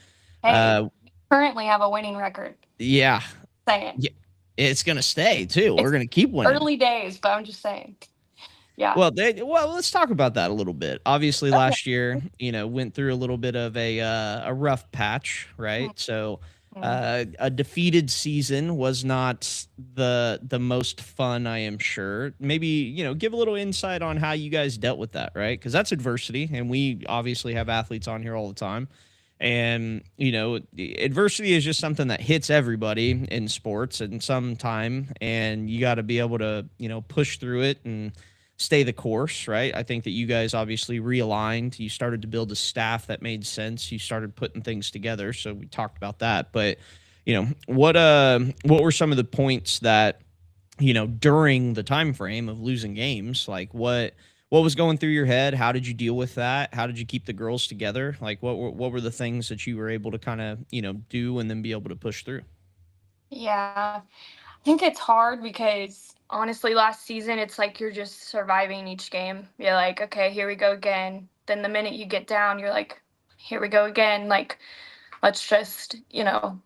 Hey, currently have a winning record. yeah, Saying. yeah, it's gonna stay too. We're gonna keep winning. Early days, but I'm just saying. Yeah. Well, let's talk about that a little bit. Obviously, last year, you know, went through a little bit of a rough patch, right? So. A defeated season was not the most fun, I am sure. Maybe, you know, give a little insight on how you guys dealt with that, right? Because that's adversity, and we obviously have athletes on here all the time. And, you know, adversity is just something that hits everybody in sports at some time, and you got to be able to, you know, push through it and stay the course, right? I think that you guys obviously realigned. You started to build a staff that made sense. You started putting things together. So we talked about that. But, you know, what were some of the points that, you know, during the time frame of losing games, like what was going through your head? How did you deal with that? How did you keep the girls together? Like what were the things that you were able to kind of, you know, do and then be able to push through? Yeah. I think it's hard because honestly, last season, it's like you're just surviving each game. You're like, okay, here we go again. Then the minute you get down, you're like, here we go again. Like, let's just, you know,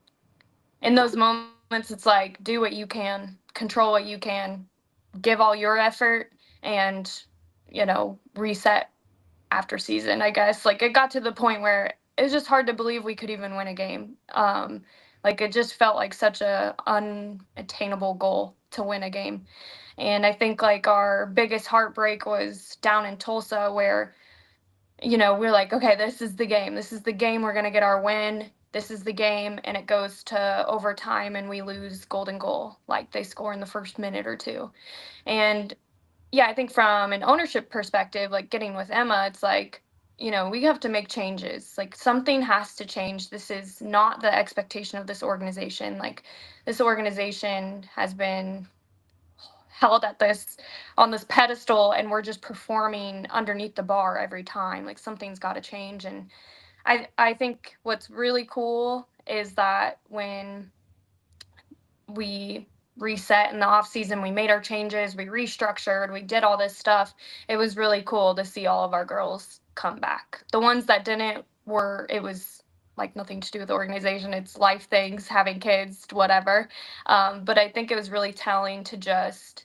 in those moments, it's like, do what you can, control what you can, give all your effort, and, you know, reset after season, I guess. Like, it got to the point where it was just hard to believe we could even win a game. Like, it just felt like such a unattainable goal to win a game. And I think, like, our biggest heartbreak was down in Tulsa where, you know, we're like, okay, this is the game. This is the game. We're going to get our win. This is the game. And it goes to overtime and we lose golden goal. Like, they score in the first minute or two. And, yeah, I think from an ownership perspective, like, getting with Emma, it's like, you know, we have to make changes. Like, something has to change. This is not the expectation of this organization. Like, this organization has been held at on this pedestal, and we're just performing underneath the bar every time. Like, something's got to change. And I think what's really cool is that when we reset in the off season, we made our changes, we restructured, we did all this stuff. It was really cool to see all of our girls come back. The ones that didn't it was like nothing to do with the organization. It's life things, having kids, whatever. But I think it was really telling to just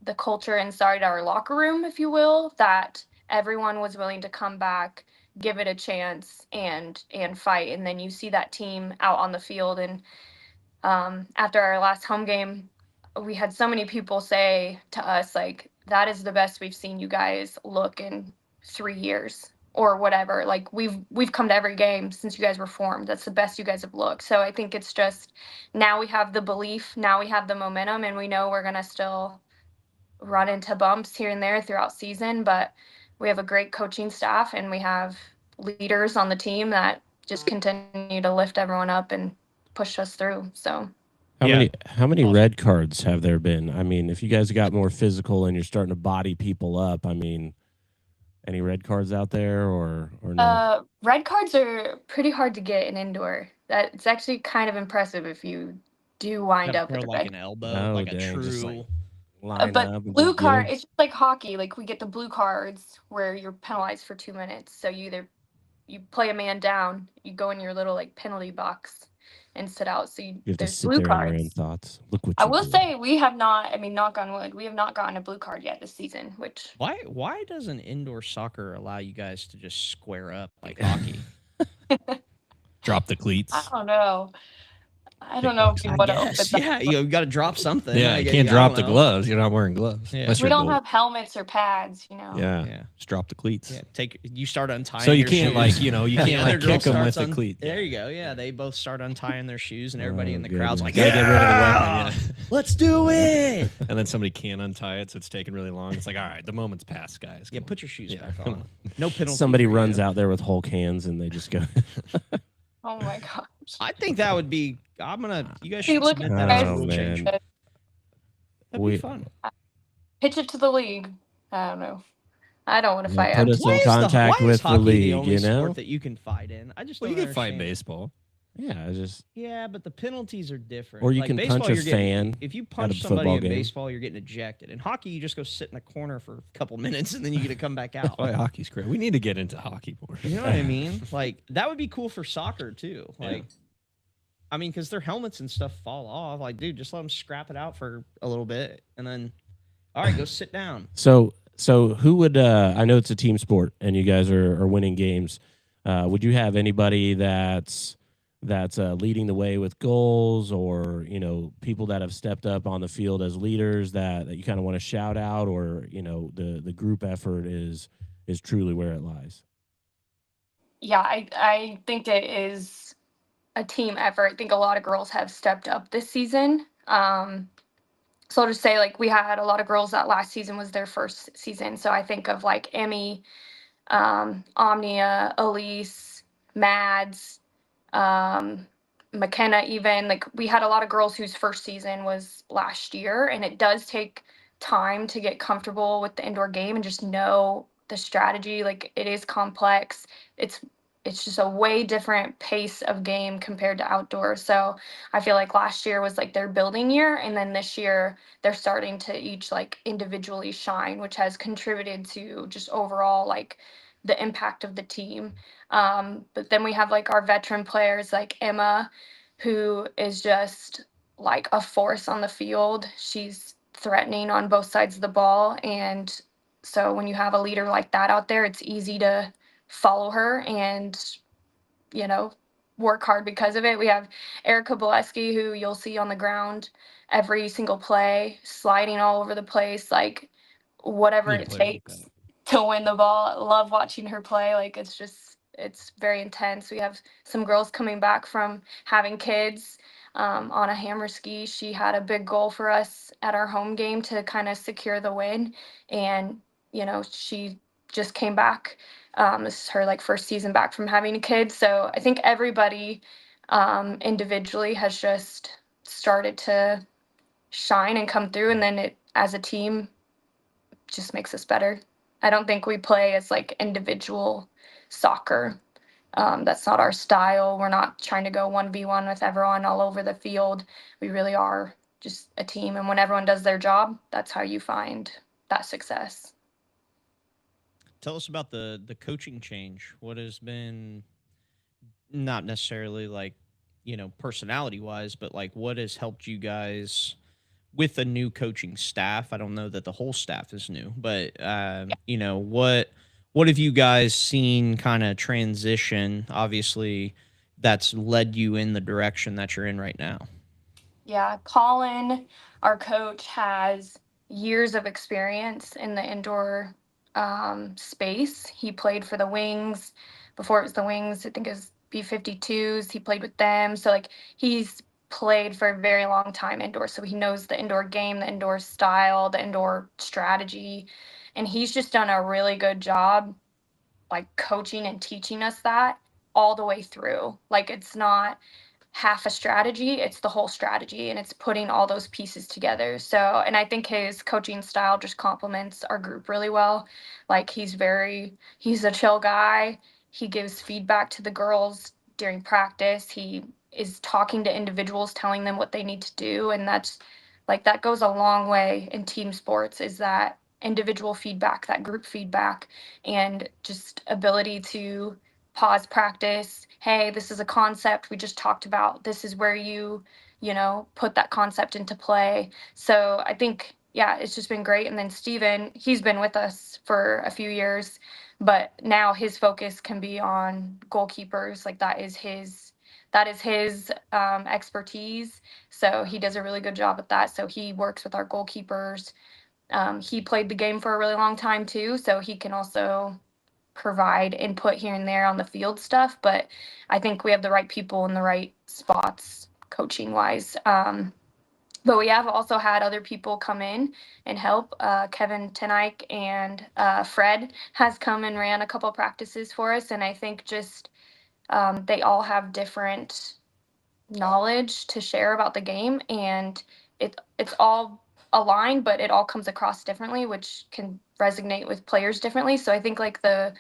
the culture inside our locker room, if you will, that everyone was willing to come back, give it a chance, and fight. And then you see that team out on the field. And after our last home game, we had so many people say to us, like, that is the best we've seen you guys look in 3 years or whatever. Like, we've come to every game since you guys were formed. That's the best you guys have looked. So I think it's just now we have the belief, now we have the momentum, and we know we're going to still run into bumps here and there throughout season, but we have a great coaching staff and we have leaders on the team that just continue to lift everyone up and push us through. So how many red cards have there been? I mean, if you guys got more physical and you're starting to body people up, I mean, any red cards out there or no? Red cards are pretty hard to get in indoor. That it's actually kind of impressive if you do wind up with a like red an elbow, like a dang, just true. Line but up and blue just get card, 'em? it's just like hockey. Like, we get the blue cards where you're penalized for 2 minutes. So you play a man down, you go in your little like penalty box and sit out. So You have to there's sit blue there in your own cards. thoughts. Look what I you will did. say we have not. I mean, knock on wood, we have not gotten a blue card yet this season. Which Why doesn't indoor soccer allow you guys to just square up like hockey? Drop the cleats. I don't know. I don't know if you want to open that. Yeah, you got to drop something. Yeah, I you guess- can't I drop don't the know. gloves. You're not wearing gloves. Yeah. Unless We you're don't gold. have helmets or pads, you know. Yeah. Yeah. Just drop the cleats. Yeah, you start untying. So you your can't shoes. like, you know, you The can't other like girl kick them with starts the cleat. There you go. Yeah, they both start untying their shoes, and everybody Oh, in the crowd's goodness. like, Gotta get rid of the weapon. let's do it. And then somebody can't untie it, so it's taking really long. It's like, all right, the moment's passed, guys. Yeah, Come put your shoes Yeah, back come on. No penalty. Somebody for runs you. out there with Hulk hands and they just go. Oh my gosh. I think that would be. You guys See, should look submit at that guys. as a Oh, rule change. man. That'd be fun. Pitch it to the league. I don't know. I don't want to Yeah, fight. put I'm us just- in contact why is with the hockey league, the only you know? sport that you can fight in? I just Well, you don't can fight understand. baseball. Yeah, I just Yeah, but the penalties are different. or you Like can baseball, punch a you're getting fan if you at a punch somebody football in game. baseball, you're getting ejected. In hockey, you just go sit in a corner for a couple minutes and then you get to come back out. Why hockey's great. We need to get into hockey more. You know what I mean? Like that would be cool for soccer too. Yeah. Like, I mean, because their helmets and stuff fall off. Like, dude, just let them scrap it out for a little bit, and then, all right, go sit down. So who would I know it's a team sport and you guys are winning games. Would you have anybody that's leading the way with goals, or people that have stepped up on the field as leaders that you kind of want to shout out, or the group effort is truly where it lies? Yeah, I think it is a team effort. I think a lot of girls have stepped up this season. So I'll just say, like, we had a lot of girls that last season was their first season. So I think of like Emmy, Omnia, Elise, Mads, McKenna, even. Like, we had a lot of girls whose first season was last year, and it does take time to get comfortable with the indoor game and just know the strategy. Like, it is complex. It's it's just a way different pace of game compared to outdoor. So I feel like last year was like their building year, and then this year they're starting to each like individually shine, which has contributed to just overall like the impact of the team. But then we have like our veteran players like Emma, who is just like a force on the field. She's threatening on both sides of the ball. And so when you have a leader like that out there, it's easy to follow her and, you know, work hard because of it. We have Erica Boleski, who you'll see on the ground every single play, sliding all over the place, like whatever Need it players like takes that. to win the ball. I love watching her play. Like, it's very intense. We have some girls coming back from having kids. On a hammer ski, she had a big goal for us at our home game to kind of secure the win, and she just came back. This is her like first season back from having a kid, so I think everybody individually has just started to shine and come through, and then it as a team just makes us better. I don't think we play as like individual soccer. That's not our style. We're not trying to go 1v1 with everyone all over the field. We really are just a team. And when everyone does their job, that's how you find that success. Tell us about the coaching change. What has been not necessarily like personality wise, but like what has helped you guys with a new coaching staff? I don't know that the whole staff is new, but what have you guys seen kind of transition? Obviously, that's led you in the direction that you're in right now. Yeah, Colin, our coach, has years of experience in the indoor space. He played for the Wings before it was the Wings. I think it was B-52s. He played with them. So, like, he's played for a very long time indoors. So he knows the indoor game, the indoor style, the indoor strategy. And he's just done a really good job, like, coaching and teaching us that all the way through. Like, it's not half a strategy, it's the whole strategy, and it's putting all those pieces together. So, and I think his coaching style just complements our group really well. Like, he's a chill guy. He gives feedback to the girls during practice. He is talking to individuals, telling them what they need to do, and that goes a long way in team sports, is that individual feedback, that group feedback, and just ability to pause practice. Hey, this is a concept we just talked about. This is where put that concept into play. So I think, yeah, it's just been great. And then Steven, he's been with us for a few years, but now his focus can be on goalkeepers. Like, that is his expertise. So he does a really good job at that. So he works with our goalkeepers. He played the game for a really long time too, so he can also provide input here and there on the field stuff. But I think we have the right people in the right spots coaching wise. But we have also had other people come in and help. Kevin Tenike and Fred has come and ran a couple practices for us, and I think just they all have different knowledge to share about the game, and it's all aligned, but it all comes across differently, which can resonate with players differently. So I think like the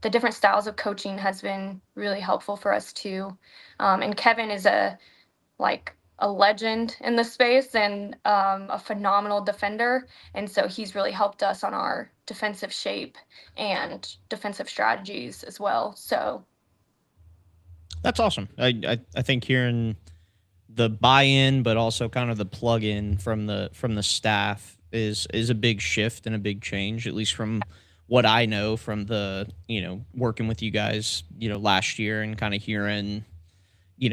the different styles of coaching has been really helpful for us too. And Kevin is a legend in the space and a phenomenal defender. And so he's really helped us on our defensive shape and defensive strategies as well. So That's awesome. I think hearing the buy-in, but also kind of the plug-in from the staff is a big shift and a big change, at least from what I know from the, working with you guys, last year and kind of hearing,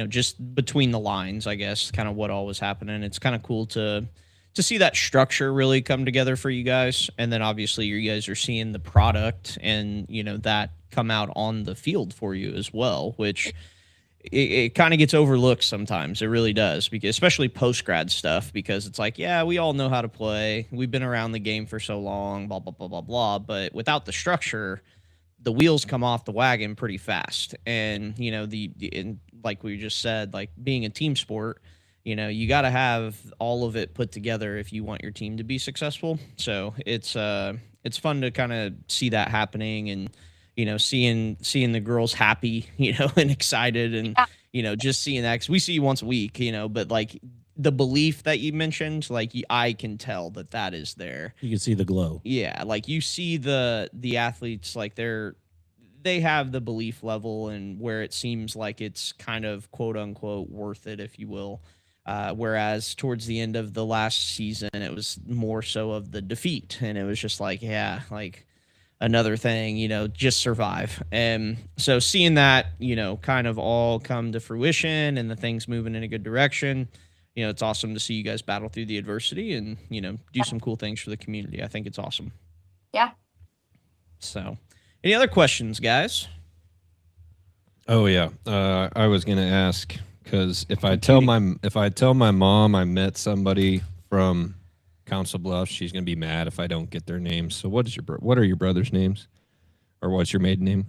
just between the lines, I guess, kind of what all was happening. It's kind of cool to see that structure really come together for you guys. And then obviously you guys are seeing the product and, that come out on the field for you as well, which it kind of gets overlooked sometimes. It really does, because especially post-grad stuff, because it's like, yeah, we all know how to play. We've been around the game for so long, blah, blah, blah, blah, blah. But without the structure, the wheels come off the wagon pretty fast. And, and like we just said, like being a team sport, you got to have all of it put together if you want your team to be successful. So it's fun to kind of see that happening and, seeing the girls happy, and excited and, just seeing that, 'cause we see you once a week, but like the belief that you mentioned, like I can tell that is there. You can see the glow. Yeah. Like you see the athletes, like they have the belief level and where it seems like it's kind of quote unquote worth it, if you will. Whereas towards the end of the last season, it was more so of the defeat. And it was just like, yeah, like another thing, just survive. And so seeing that, kind of all come to fruition and the things moving in a good direction, it's awesome to see you guys battle through the adversity and, do some cool things for the community. I think it's awesome. Yeah. So any other questions, guys? Oh yeah. I was gonna ask, because if I tell my mom I met somebody from Council Bluffs, she's gonna be mad if I don't get their names. So what are your brother's names, or what's your maiden name?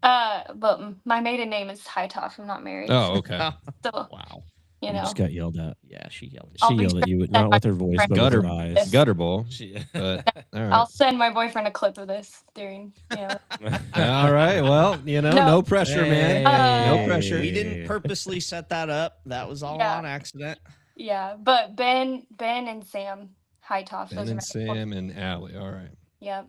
But my maiden name is Hightoff. I'm not married. Oh, okay. So, Wow. You just got yelled at. Yeah, she yelled at She I'll be yelled at you, not with her voice, but Gutter, with her eyes. gutter bowl. But all right. I'll send my boyfriend a clip of this during, All right. Well, no pressure, man. No pressure. We didn't purposely set that up. That was all Yeah. on accident. Yeah, but Ben and Sam Hightoff. Ben and Sam and Allie. All right. Yep.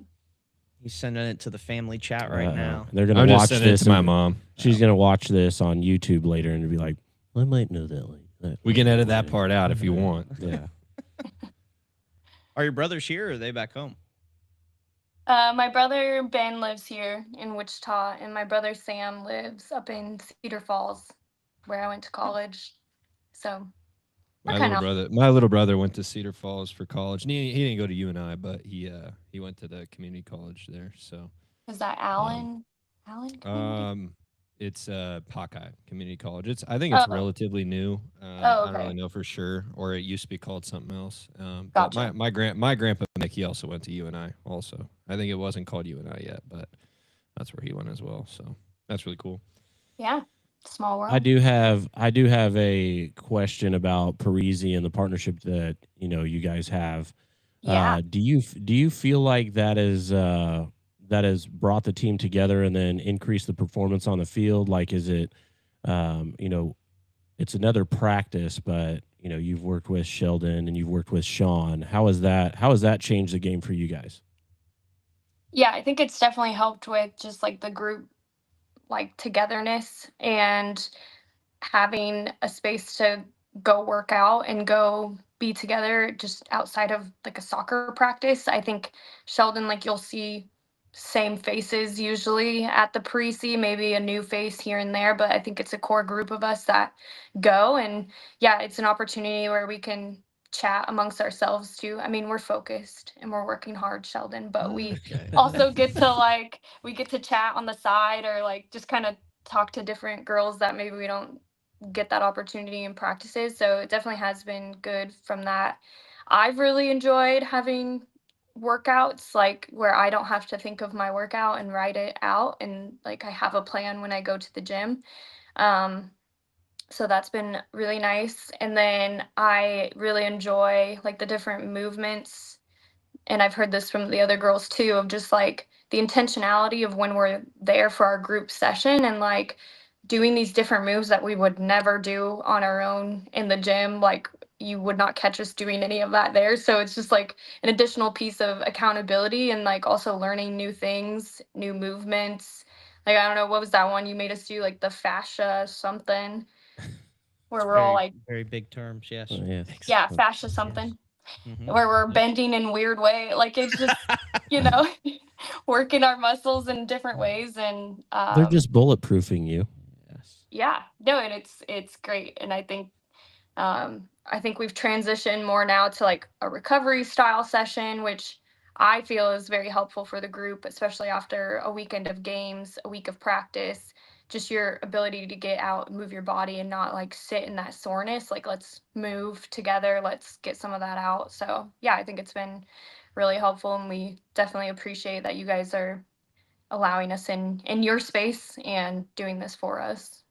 He's sending it to the family chat right now. They're gonna I'm watch just sending it this. to my and mom. She's gonna watch this on YouTube later and be like, "I might know that." We can edit that part out if you want. Yeah. Are your brothers here or are they back home? My brother Ben lives here in Wichita, and my brother Sam lives up in Cedar Falls, where I went to college. So we're kind of My little brother went to Cedar Falls for college. And he didn't go to UNI, but he went to the community college there. So is that Allen? Allen? Community? It's Hawkeye Community College. I think it's relatively new. I okay. don't really know for sure, or it used to be called something else. Gotcha. But my grandpa Nick, he also went to UNI. Also, I think it wasn't called UNI yet, but that's where he went as well. So that's really cool. Yeah, small world. I do have a question about Parisi and the partnership that you guys have. Yeah. Do you feel like that has brought the team together and then increased the performance on the field? Like, is it, it's another practice, but you've worked with Sheldon and you've worked with Sean. How has that changed the game for you guys? Yeah, I think it's definitely helped with just like the group, like togetherness and having a space to go work out and go be together just outside of like a soccer practice. I think Sheldon, like you'll see same faces usually at the pre-C, maybe a new face here and there, but I think it's a core group of us that go. And yeah, it's an opportunity where we can chat amongst ourselves too. I mean, we're focused and we're working hard, Sheldon, but we also get to chat on the side or like just kind of talk to different girls that maybe we don't get that opportunity in practices. So it definitely has been good from that. I've really enjoyed having workouts like where I don't have to think of my workout and write it out, and like I have a plan when I go to the gym. So that's been really nice. And then I really enjoy like the different movements, and I've heard this from the other girls too, of just like the intentionality of when we're there for our group session and like doing these different moves that we would never do on our own in the gym. Like you would not catch us doing any of that there. So it's just like an additional piece of accountability and like also learning new things, new movements. Like I don't know, what was that one you made us do? Like the fascia something, where we're all like, very big terms. Yes. Oh, yes. yeah, fascia something, Mhm. where we're bending in weird way. Like it's just, you know, working our muscles in different ways. And They're just bulletproofing you. Yes. yeah, no, and it's great. And I think we've transitioned more now to like a recovery style session, which I feel is very helpful for the group, especially after a weekend of games, a week of practice. Just your ability to get out, move your body, and not like sit in that soreness. Like, let's move together, let's get some of that out. So, yeah, I think it's been really helpful, and we definitely appreciate that you guys are allowing us in your space and doing this for us.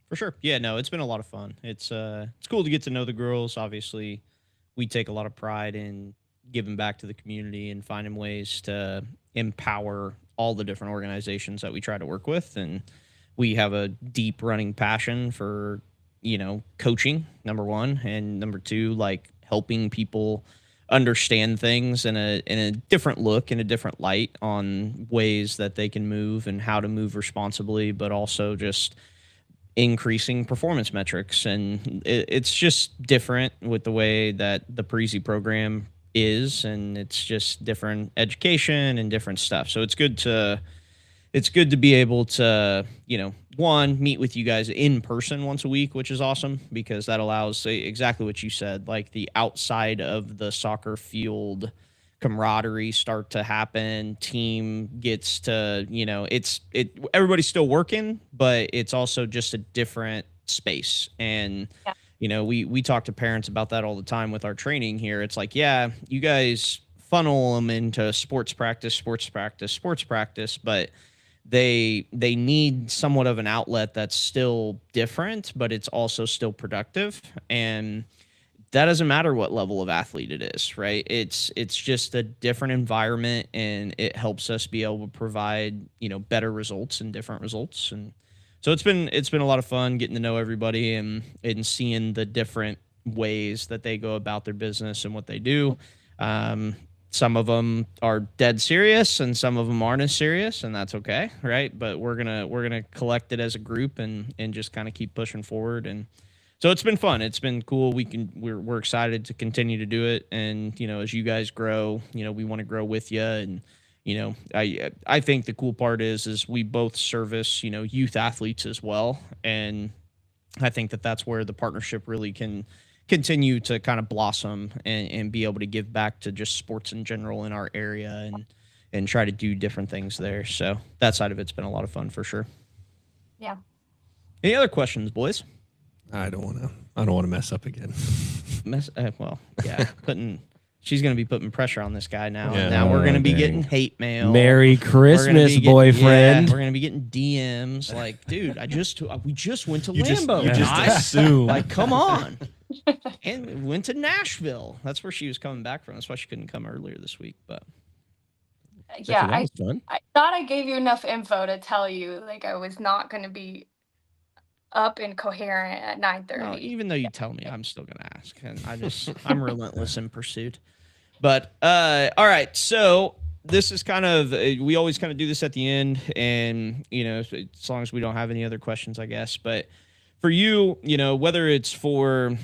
For sure. Yeah, no, it's been a lot of fun. It's cool to get to know the girls. Obviously, we take a lot of pride in giving back to the community and finding ways to empower all the different organizations that we try to work with. And we have a deep running passion for, coaching, number one, and number two, like helping people understand things in a different look, in a different light on ways that they can move and how to move responsibly, but also just increasing performance metrics. And it's just different with the way that the Parisi program is, and it's just different education and different stuff. So it's good to be able to, one, meet with you guys in person once a week, which is awesome because that allows exactly what you said, like the outside of the soccer field camaraderie start to happen. Team gets to, everybody's still working, but it's also just a different space. And we talk to parents about that all the time with our training here. It's like, yeah, you guys funnel them into sports practice, but they need somewhat of an outlet that's still different, but it's also still productive. And that doesn't matter what level of athlete it is, right? It's just a different environment, and it helps us be able to provide, better results and different results. And so it's been a lot of fun getting to know everybody and seeing the different ways that they go about their business and what they do. Some of them are dead serious and some of them aren't as serious, and that's okay, right? But we're gonna collect it as a group and just kind of keep pushing forward. And so it's been fun. It's been cool. We're excited to continue to do it. And, as you guys grow, we want to grow with you. And, I think the cool part is we both service, youth athletes as well. And I think that's where the partnership really can continue to kind of blossom and be able to give back to just sports in general in our area and try to do different things there. So that side of it's been a lot of fun for sure. Yeah. Any other questions, boys? I don't want to mess up again. She's going to be putting pressure on this guy now. Yeah. And now we're going to be dang. getting hate mail. Merry Christmas, boyfriend. Yeah, we're going to be getting DMs like, dude, we just went to You Lambeau. just guys. assume. Like, come on. And we went to Nashville. That's where she was coming back from. That's why she couldn't come earlier this week. But Yeah, that was fun. I thought I gave you enough info to tell you like I was not going to be up and coherent at 9:30. no, even though you tell me, I'm still going to ask. And I'm relentless in pursuit. But all right, so this is kind of we always kind of do this at the end, and as long as we don't have any other questions, I guess. But for you, whether it's for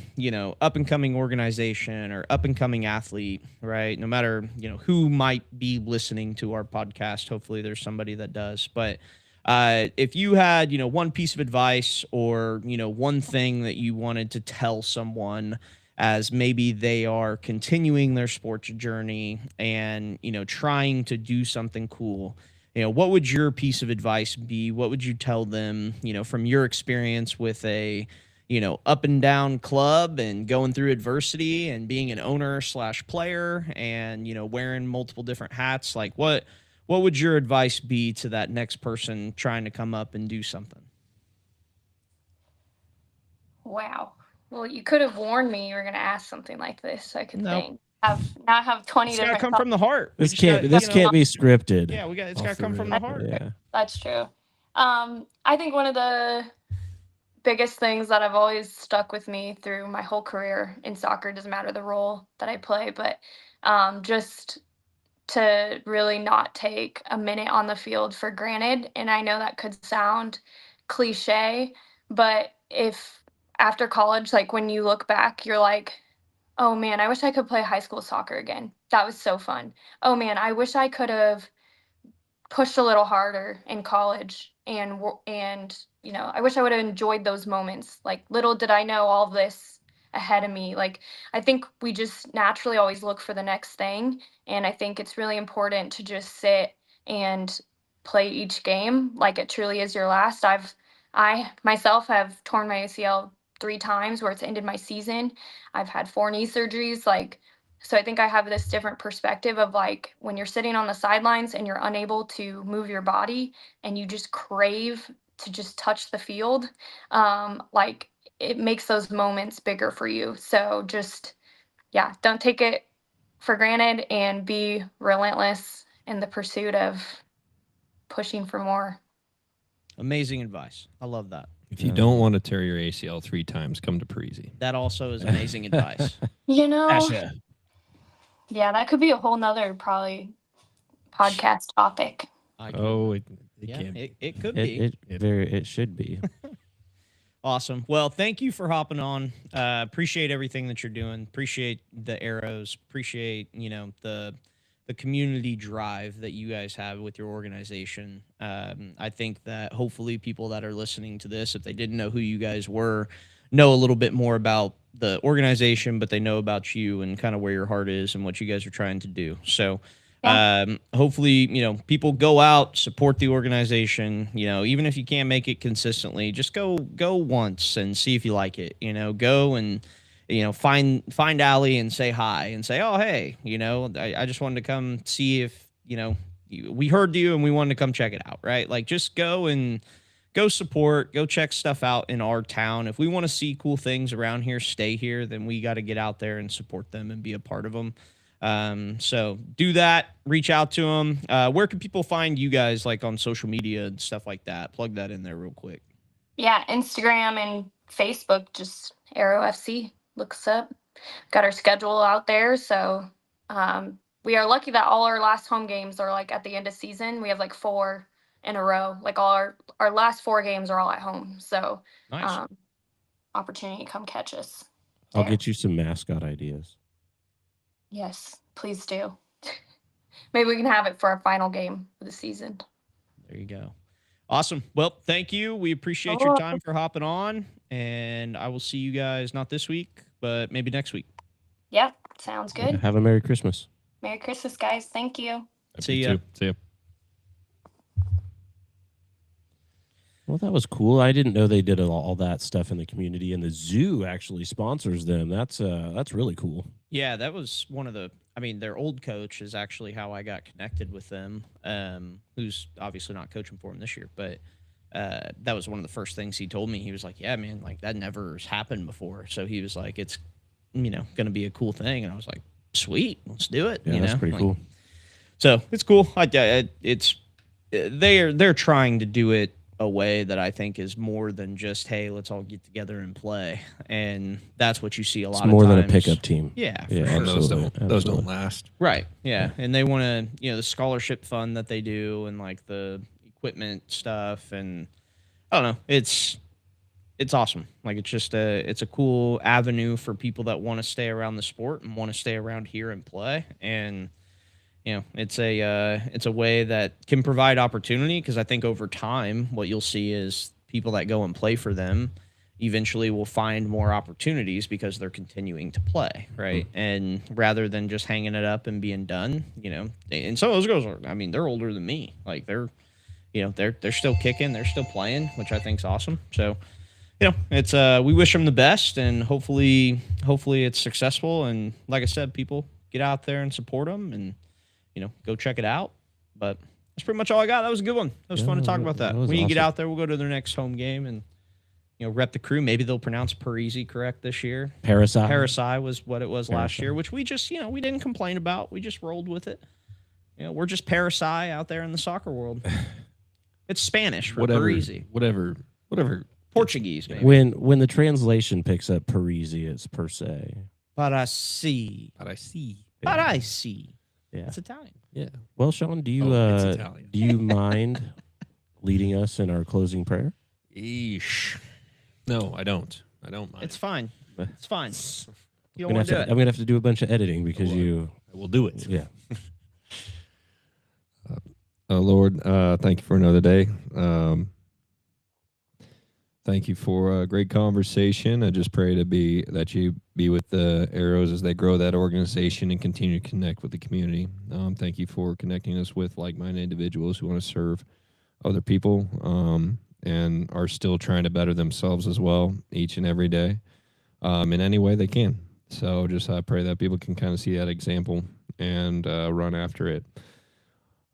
up and coming organization or up and coming athlete, right? No matter who might be listening to our podcast, hopefully there's somebody that does. But if you had one piece of advice or one thing that you wanted to tell someone as maybe they are continuing their sports journey and, trying to do something cool, what would your piece of advice be? What would you tell them, from your experience with a, up and down club and going through adversity and being an owner / player and, wearing multiple different hats? Like what would your advice be to that next person trying to come up and do something? Wow. Well, you could have warned me you were going to ask something like this. So I could think. I have 20 It's got to different. come from the heart. This can't be scripted. Yeah, it's Off got to the come from rip. the heart. Yeah. That's true. I think one of the biggest things that have always stuck with me through my whole career in soccer, doesn't matter the role that I play, but just to really not take a minute on the field for granted. And I know that could sound cliche, but if after college, like when you look back, you're like, oh man, I wish I could play high school soccer again. That was so fun. Oh man, I wish I could have pushed a little harder in college and I wish I would have enjoyed those moments. Like little did I know all this ahead of me. Like I think we just naturally always look for the next thing, and I think it's really important to just sit and play each game like it truly is your last. I myself have torn my ACL 3 times where it's ended my season. I've had 4 knee surgeries, like so I think I have this different perspective of like when you're sitting on the sidelines and you're unable to move your body and you just crave to just touch the field, like it makes those moments bigger for you. So just, yeah, don't take it for granted and be relentless in the pursuit of pushing for more. Amazing advice. I love that. If you don't want to tear your ACL 3 times, come to Parisi. That also is amazing advice. Asha. Yeah, that could be a whole nother probably podcast topic. It yeah, can be. it could be. It should be. Awesome. Well, thank you for hopping on. Appreciate everything that you're doing. Appreciate the arrows. Appreciate, the community drive that you guys have with your organization. I think that hopefully people that are listening to this, if they didn't know who you guys were, know a little bit more about the organization, but they know about you and kind of where your heart is and what you guys are trying to do. So hopefully, people go out, support the organization, even if you can't make it consistently, just go once and see if you like it, go and, find Allie and say hi and say, oh, hey, I just wanted to come see if, we heard you and we wanted to come check it out. Right. Like just go support, go check stuff out in our town. If we want to see cool things around here, stay here, then we got to get out there and support them and be a part of them. So do that, reach out to them. Where can people find you guys, like on social media and stuff like that? Plug that in there real quick. Yeah, Instagram and Facebook, just Arrow FC. Look us up. Got our schedule out there. So we are lucky that all our last home games are like at the end of season. We have like 4 in a row. Like all our last 4 games are all at home. So Nice. Opportunity to come catch us. I'll there. get you some mascot ideas. Yes, please do. Maybe we can have it for our final game of the season. There you go. Awesome. Well, thank you. We appreciate your time for hopping on, and I will see you guys not this week, but maybe next week. Yep, sounds good. Have a Merry Christmas. Merry Christmas, guys. Thank you. See ya. See ya. Well, that was cool. I didn't know they did all that stuff in the community, and the zoo actually sponsors them. That's really cool. Yeah, that was one of their old coach is actually how I got connected with them, who's obviously not coaching for him this year, but that was one of the first things he told me. He was like, yeah, man, like that never has happened before. So he was like, it's, going to be a cool thing. And I was like, sweet, let's do it. Yeah, that's pretty cool. So it's cool. They're trying to do it a way that I think is more than just, hey, let's all get together and play. And that's what you see a lot of times. It's more than a pickup team. Yeah. Yeah, And those absolutely. don't last. Right. Yeah. And they want to, the scholarship fund that they do and like the equipment stuff. And I don't know. It's awesome. Like it's just it's a cool avenue for people that want to stay around the sport and want to stay around here and play. And, it's a way that can provide opportunity, because I think over time what you'll see is people that go and play for them eventually will find more opportunities because they're continuing to play, right? Mm-hmm. And rather than just hanging it up and being done, and some of those girls they're older than me. Like they're still kicking, they're still playing, which I think is awesome. So, it's we wish them the best, and hopefully it's successful. And like I said, people get out there and support them, and go check it out. But that's pretty much all I got. That was a good one. That was fun to talk about that. When you get out there, we'll go to their next home game and, rep the crew. Maybe they'll pronounce Parisi correct this year. Parasite. Parasai was what it was last Parasai. year, which we just, we didn't complain about. We just rolled with it. We're just Parasai out there in the soccer world. It's Spanish for Parisi. Whatever. Portuguese, maybe. When the translation picks up Parisi, it's per se. Parasi. But I see. Parisi. Yeah. It's Italian. Yeah. Well, Sean, do you It's Italian. do you mind leading us in our closing prayer? Eesh. No, I don't. I don't mind. It's fine. It's fine. You I'm don't want to do I'm it. gonna have to do a bunch of editing because I will do it. yeah. Lord, thank you for another day. Thank you for a great conversation. I just pray that you be with the Arrows as they grow that organization and continue to connect with the community. Thank you for connecting us with like-minded individuals who want to serve other people and are still trying to better themselves as well each and every day in any way they can. So just I pray that people can kind of see that example and run after it.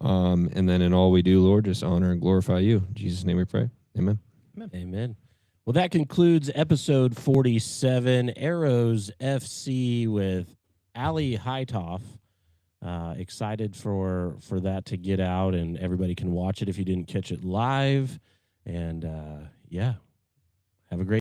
And then in all we do, Lord, just honor and glorify you. In Jesus' name we pray. Amen. Amen. Well, that concludes episode 47, Arrows FC with Ali Heitoff. Excited for that to get out, and everybody can watch it if you didn't catch it live. And yeah, have a great